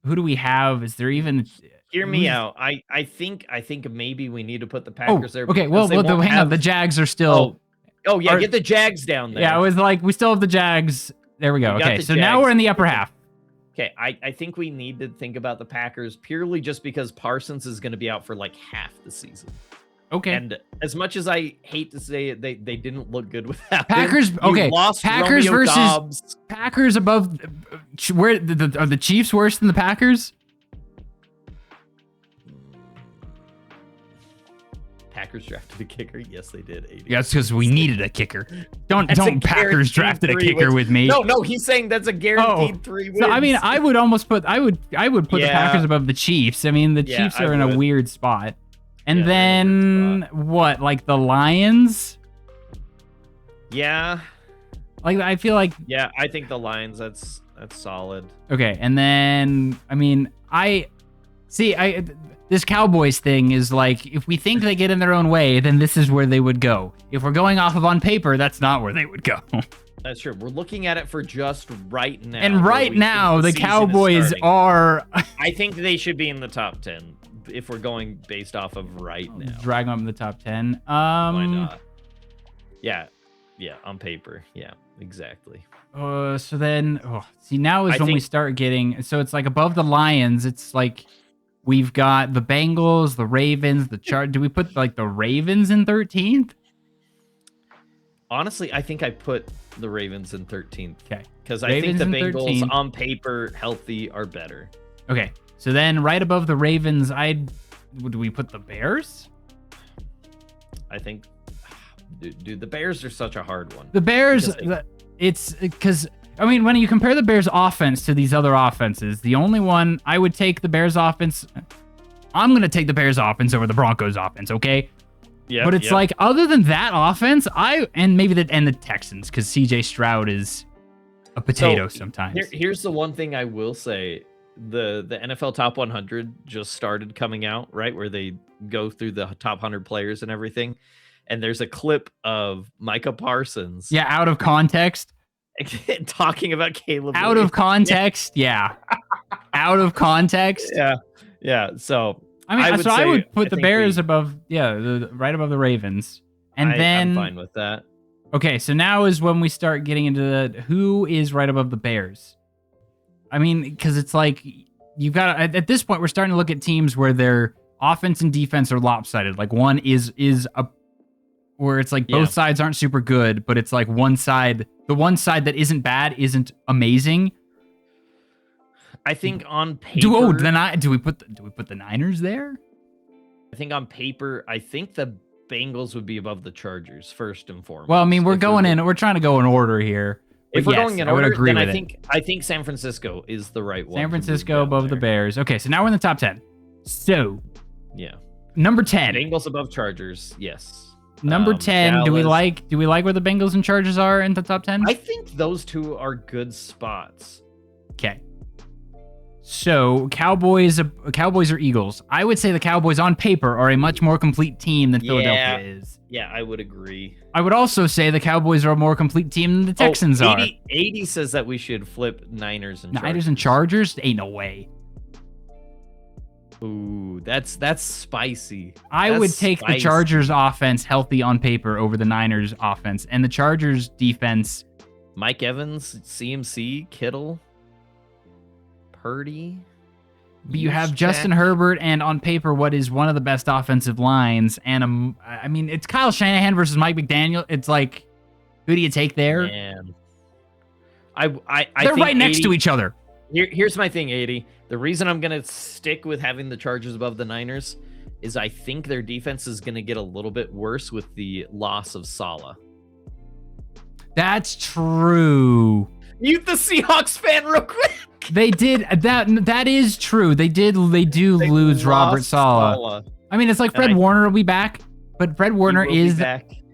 Who do we have? Is there even? Hear me out. I think maybe we need to put the Packers there. Okay, well, hang on. The Jags are still. Oh yeah, get the Jags down there. Yeah, I was like, we still have the Jags. There we go. Okay, so now we're in the upper half. Okay, I think we need to think about the Packers purely just because Parsons is going to be out for like half the season. Okay. And as much as I hate to say it, they didn't look good with that. Packers. Okay. Lost Packers Romeo versus Dobbs. Packers above. Where are the Chiefs worse than the Packers? Packers drafted a kicker. Yes, they did. 80. Yeah, it's because we needed a kicker. Don't Packers drafted a kicker with me. No, he's saying that's a guaranteed 3 wins. So I mean, I would put the Packers above the Chiefs. I mean, the Chiefs are in a weird spot. And then what? Like the Lions? Yeah. Like I feel like. Yeah, I think the Lions. That's solid. Okay, and then I mean, this Cowboys thing is like, if we think they get in their own way, then this is where they would go. If we're going off of on paper, that's not where they would go. That's true. We're looking at it for just right now. And right now, the Cowboys are. I think they should be in the top 10 if we're going based off of right now. Drag them up in the top 10. Why not? Yeah, on paper. Yeah, exactly. So then, now is when we start getting. So it's like above the Lions. It's like. We've got the Bengals, the Ravens, the Chargers. Do we put like the Ravens in 13th? Honestly, I think I put the Ravens in 13th. Okay. Because I think the Ravens in Bengals 13th. on paper, healthy, are better. Okay. So then right above the Ravens, would we put the Bears? I think, dude, the Bears are such a hard one. The Bears, it's because, I mean, when you compare the Bears offense to these other offenses, the only one I would take the Bears offense, I'm going to take the Bears offense over the Broncos offense, okay? Yeah. But it's like, other than that offense, and the Texans, because CJ Stroud is a potato sometimes. Here's the one thing I will say. The NFL Top 100 just started coming out, right? Where they go through the top 100 players and everything. And there's a clip of Micah Parsons. Yeah, out of context. Talking about Caleb. Out of context, yeah. Out of context. Yeah. So I mean, I would put the Bears above, right above the Ravens. And then I'm fine with that. Okay, so now is when we start getting into who is right above the Bears. I mean, because it's like you've got at this point we're starting to look at teams where their offense and defense are lopsided. Like one is where it's like both sides aren't super good, but it's like the one side that isn't bad isn't amazing. I think on paper, do we put the Niners there? I think on paper, I think the Bengals would be above the Chargers first and foremost. Well, I mean, we're trying to go in order here. If we're going in order, then I think San Francisco is the right one. San Francisco above the Bears. Okay, so now we're in the top 10. So, yeah, number 10. Bengals above Chargers. Yes. Number 10. Dallas. Do we like where the Bengals and Chargers are in the top 10? I think those two are good spots. Okay. So, Cowboys or Eagles? I would say the Cowboys on paper are a much more complete team than Philadelphia is. Yeah, I would agree. I would also say the Cowboys are a more complete team than the Texans are. 80 says that we should flip Niners and Chargers. Niners and Chargers? Ain't no way. Ooh, that's spicy. I would take the Chargers offense healthy on paper over the Niners offense. And the Chargers defense. Mike Evans, CMC, Kittle, Purdy. But you have Justin Herbert and on paper what is one of the best offensive lines. And I mean, it's Kyle Shanahan versus Mike McDaniel. It's like, who do you take there? Man. They're right next to each other. Here's my thing, 80. The reason I'm going to stick with having the Chargers above the Niners is I think their defense is going to get a little bit worse with the loss of Saleh. That's true. Mute the Seahawks fan real quick. They did that is true. They do lose Robert Saleh. I mean, it's like Fred Warner will be back, but Fred Warner is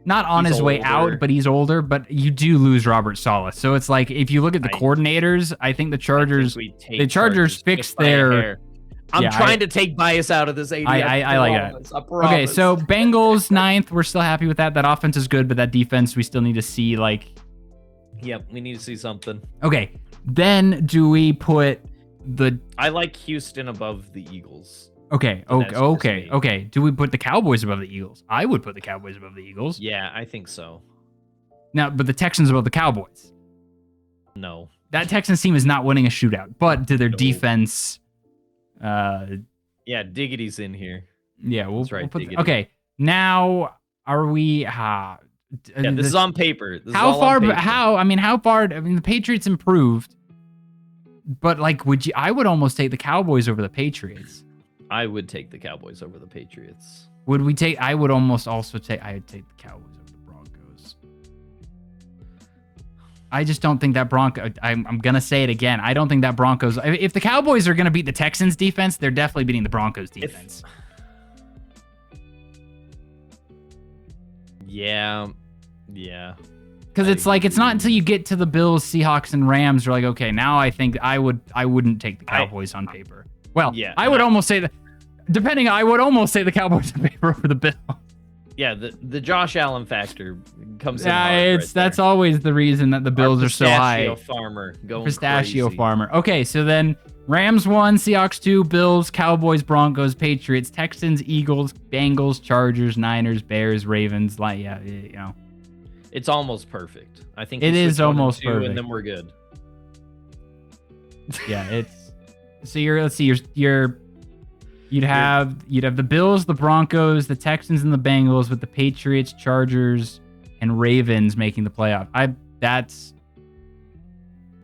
not on his way out, but he's older, but you do lose Robert Saleh. So it's like if you look at the coordinators, I think the Chargers fixed their I'm trying to take bias out of this 80. I like that. Okay, so Bengals 9th, we're still happy with that. That offense is good, but that defense we still need to see Yep, we need to see something. Okay. Then do we put I like Houston above the Eagles. Okay. Okay. Do we put the Cowboys above the Eagles? I would put the Cowboys above the Eagles. Yeah, I think so. Now, but the Texans above the Cowboys. No. That Texans team is not winning a shootout, but to their defense. Yeah, Diggity's in here. Yeah, we'll put. Okay, now are we? This is on paper. How far? The Patriots improved, but I would almost take the Cowboys over the Patriots. I would take the Cowboys over the Patriots. I would almost also take. I would take the Cowboys over the Broncos. I just don't think that I'm gonna say it again. I don't think that Broncos. If the Cowboys are gonna beat the Texans defense, they're definitely beating the Broncos defense. Yeah. Because it's not until you get to the Bills, Seahawks, and Rams, you're like, okay, now I think I wouldn't take the Cowboys on paper. Well, yeah, I would almost say that. I would almost say the Cowboys on paper over the Bills. Yeah, the Josh Allen factor comes in. Yeah, that's always the reason that the Bills are so high. Pistachio farmer. Okay, so then Rams 1, Seahawks 2, Bills, Cowboys, Broncos, Patriots, Texans, Eagles, Bengals, Chargers, Niners, Bears, Ravens. It's almost perfect. I think it is almost perfect, and then we're good. Yeah, it's so you'd have the Bills, the Broncos, the Texans, and the Bengals with the Patriots, Chargers, and Ravens making the playoff.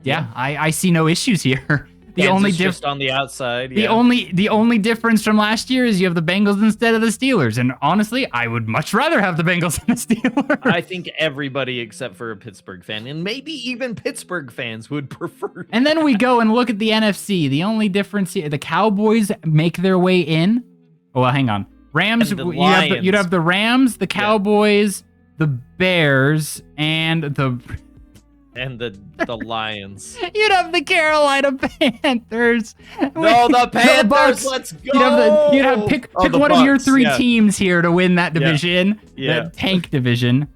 I see no issues here. The only just on the outside. The only difference from last year is you have the Bengals instead of the Steelers. And honestly, I would much rather have the Bengals than the Steelers. I think everybody except for a Pittsburgh fan, and maybe even Pittsburgh fans would prefer. And then we go and look at the NFC. The only difference here, the Cowboys make their way in. Oh, well, hang on. Rams, you'd have the Rams, the Cowboys, the Bears, and the Lions. You'd have the Carolina Panthers. No, the Panthers. Bucks. Let's go. You'd have pick one Bucks, of your three teams here to win that division. Yeah. That tank division.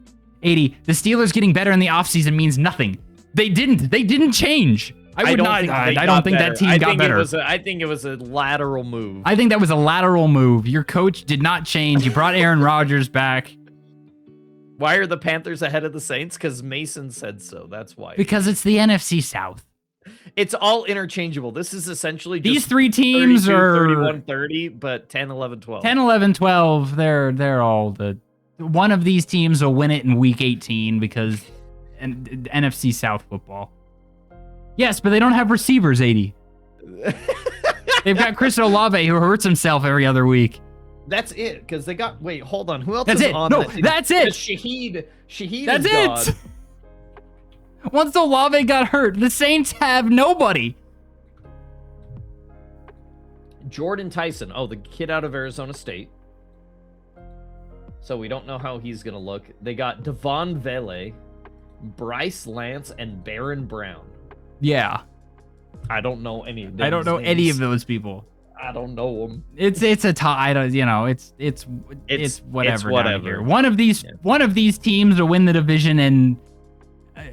80. The Steelers getting better in the offseason means nothing. They didn't change. I don't think that team got better. I think it was a lateral move. I think that was a lateral move. Your coach did not change. You brought Aaron Rodgers back. Why are the Panthers ahead of the Saints? Because Mason said so. That's why. Because it's the NFC South. It's all interchangeable. This is essentially just these three teams 32, are 31, 30, but 10, 11, 12. 10, 11, 12. They're all the one of these teams will win it in week 18 because NFC South football. Yes, but they don't have receivers, 80. They've got Chris Olave who hurts himself every other week. That's it, because they got. Wait, hold on. Who else that's is it. on? No, that that's it. Shaheed that's is it. Once Olave got hurt, the Saints have nobody. Jordan Tyson. Oh, the kid out of Arizona State. So we don't know how he's gonna look. They got Devon Vele, Bryce Lance, and Baron Brown. Yeah. I don't know any of them. I don't know any of those people. I don't know them. It's a I don't it's whatever. Here. One of these teams will win the division, and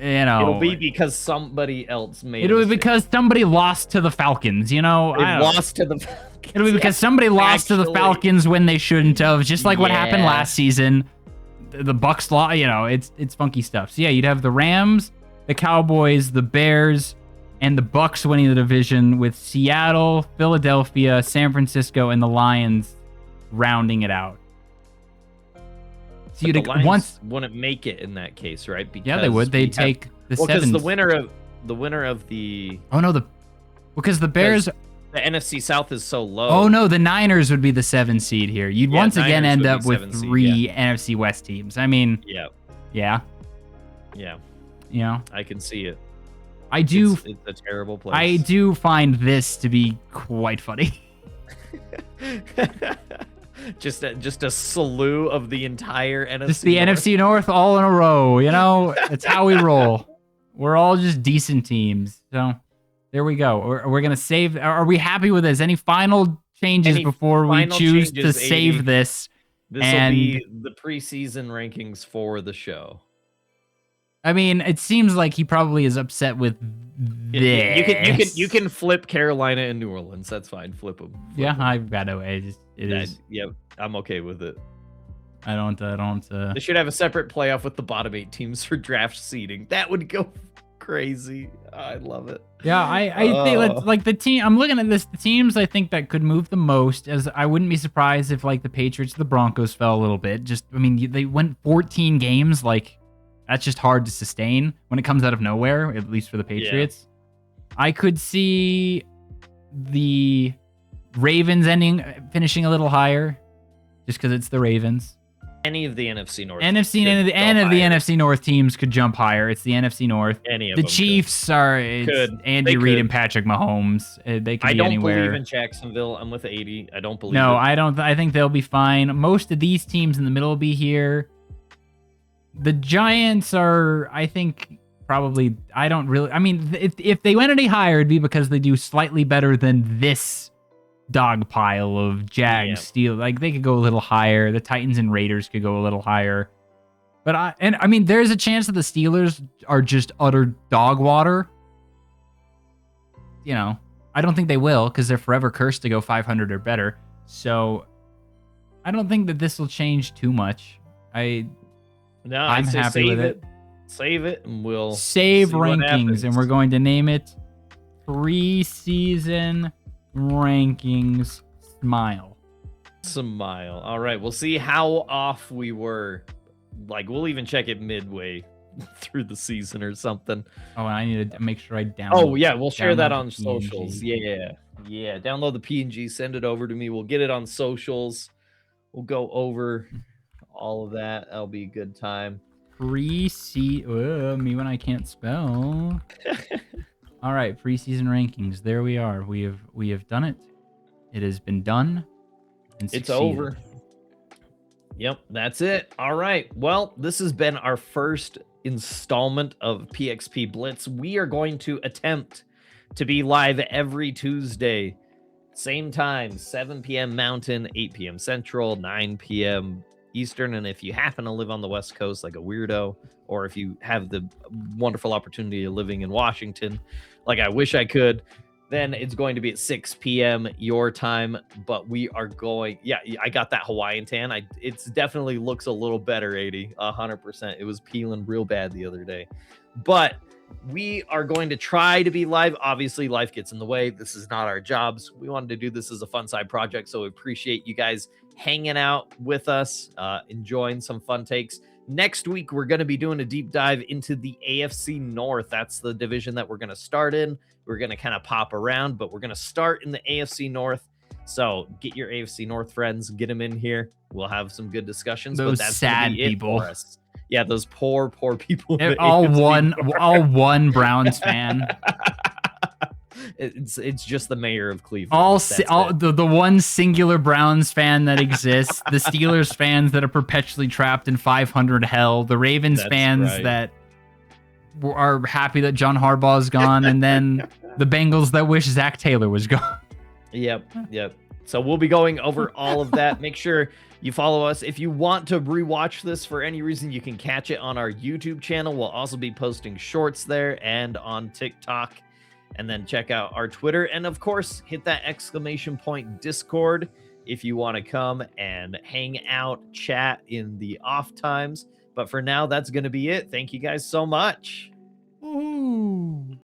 it'll be because somebody else made. It'll be because somebody lost to the Falcons. Lost to the Falcons. It'll be because somebody lost to the Falcons when they shouldn't have. Just like what happened last season. The Bucks lost. It's funky stuff. So yeah, you'd have the Rams, the Cowboys, the Bears, and the Bucks winning the division, with Seattle, Philadelphia, San Francisco, and the Lions rounding it out. So the Lions wouldn't make it in that case, right? Because they would. They'd take the 7th. Because the winner of the. Oh no, because the Bears. The NFC South is so low. Oh no, the Niners would be the 7th seed here. You'd once again end up with 3 NFC West teams. I mean. Yeah. Yeah. I can see it. It's a terrible place. I do find this to be quite funny. just a slew of the entire NFC. Just the North. NFC North all in a row. That's how we roll. We're all just decent teams. So there we go. We're gonna save. Are we happy with this? Any final changes before we choose to save this? This will be the preseason rankings for the show. I mean, it seems like he probably is upset with this. You can flip Carolina and New Orleans. That's fine. Flip them. I've got to. It is. Yeah, I'm okay with it. I don't. They should have a separate playoff with the bottom 8 teams for draft seeding. That would go crazy. I love it. Yeah, I think like the team. I'm looking at this. The teams I think that could move the most. As I wouldn't be surprised if like the Patriots, the Broncos fell a little bit. They went 14 games. Like. That's just hard to sustain when it comes out of nowhere, at least for the Patriots. Yeah. I could see the Ravens finishing a little higher, just because it's the Ravens. Any of the NFC North. NFC North teams could jump higher. It's the NFC North. Any of the them Chiefs could. Andy Reid and Patrick Mahomes. They could be anywhere. I don't believe in Jacksonville. I'm with 80. I don't believe. No, I don't. I think they'll be fine. Most of these teams in the middle will be here. The Giants are, I think, probably. I don't really. I mean, if they went any higher, it'd be because they do slightly better than this dog pile of Jags, Steel. Like they could go a little higher. The Titans and Raiders could go a little higher. But I mean, there's a chance that the Steelers are just utter dog water. I don't think they will because they're forever cursed to go 500 or better. So I don't think that this will change too much. I'm happy with it. Save it, and we'll save rankings, and we're going to name it Preseason Rankings Smile. All right, we'll see how off we were Like, we'll even check it midway through the season or something. Oh, and I need to make sure I download. Oh yeah, we'll share that download on the socials. PNG. Yeah. Download the PNG, send it over to me. We'll get it on socials. We'll go over all of that. That'll be a good time. Preseason. Me when I can't spell. All right, preseason rankings. There we are. We have done it. It has been done. And It's succeeded. over. Yep, that's it. All right. Well, this has been our first installment of PxP Blitz. We are going to attempt to be live every Tuesday, same time, 7 p.m. Mountain, 8 p.m. Central, 9 p.m. Eastern. And if you happen to live on the West Coast like a weirdo, or if you have the wonderful opportunity of living in Washington, like I wish I could, then it's going to be at 6 p.m. your time. But we are going, yeah, I got that Hawaiian tan. It's definitely looks a little better, 80, 100%. It was peeling real bad the other day. But we are going to try to be live. Obviously, life gets in the way. This is not our jobs. We wanted to do this as a fun side project, so we appreciate you guys hanging out with us, enjoying some fun takes. Next week, we're going to be doing a deep dive into the AFC North. That's the division that we're going to start in. We're going to kind of pop around, but we're going to start in the AFC North. So get your AFC North friends, get them in here. We'll have some good discussions. Those but that's sad be people. for us. Yeah, those poor people. All one Browns fan. It's just the mayor of Cleveland. The one singular Browns fan that exists. The Steelers fans that are perpetually trapped in 500 hell. The Ravens fans that are happy that John Harbaugh is gone, and then the Bengals that wish Zach Taylor was gone. Yep. So we'll be going over all of that. Make sure you follow us. If you want to rewatch this for any reason, you can catch it on our YouTube channel. We'll also be posting shorts there and on TikTok. And then check out our Twitter. And of course, hit that ! Discord if you want to come and hang out, chat in the off times. But for now, that's going to be it. Thank you guys so much. Ooh.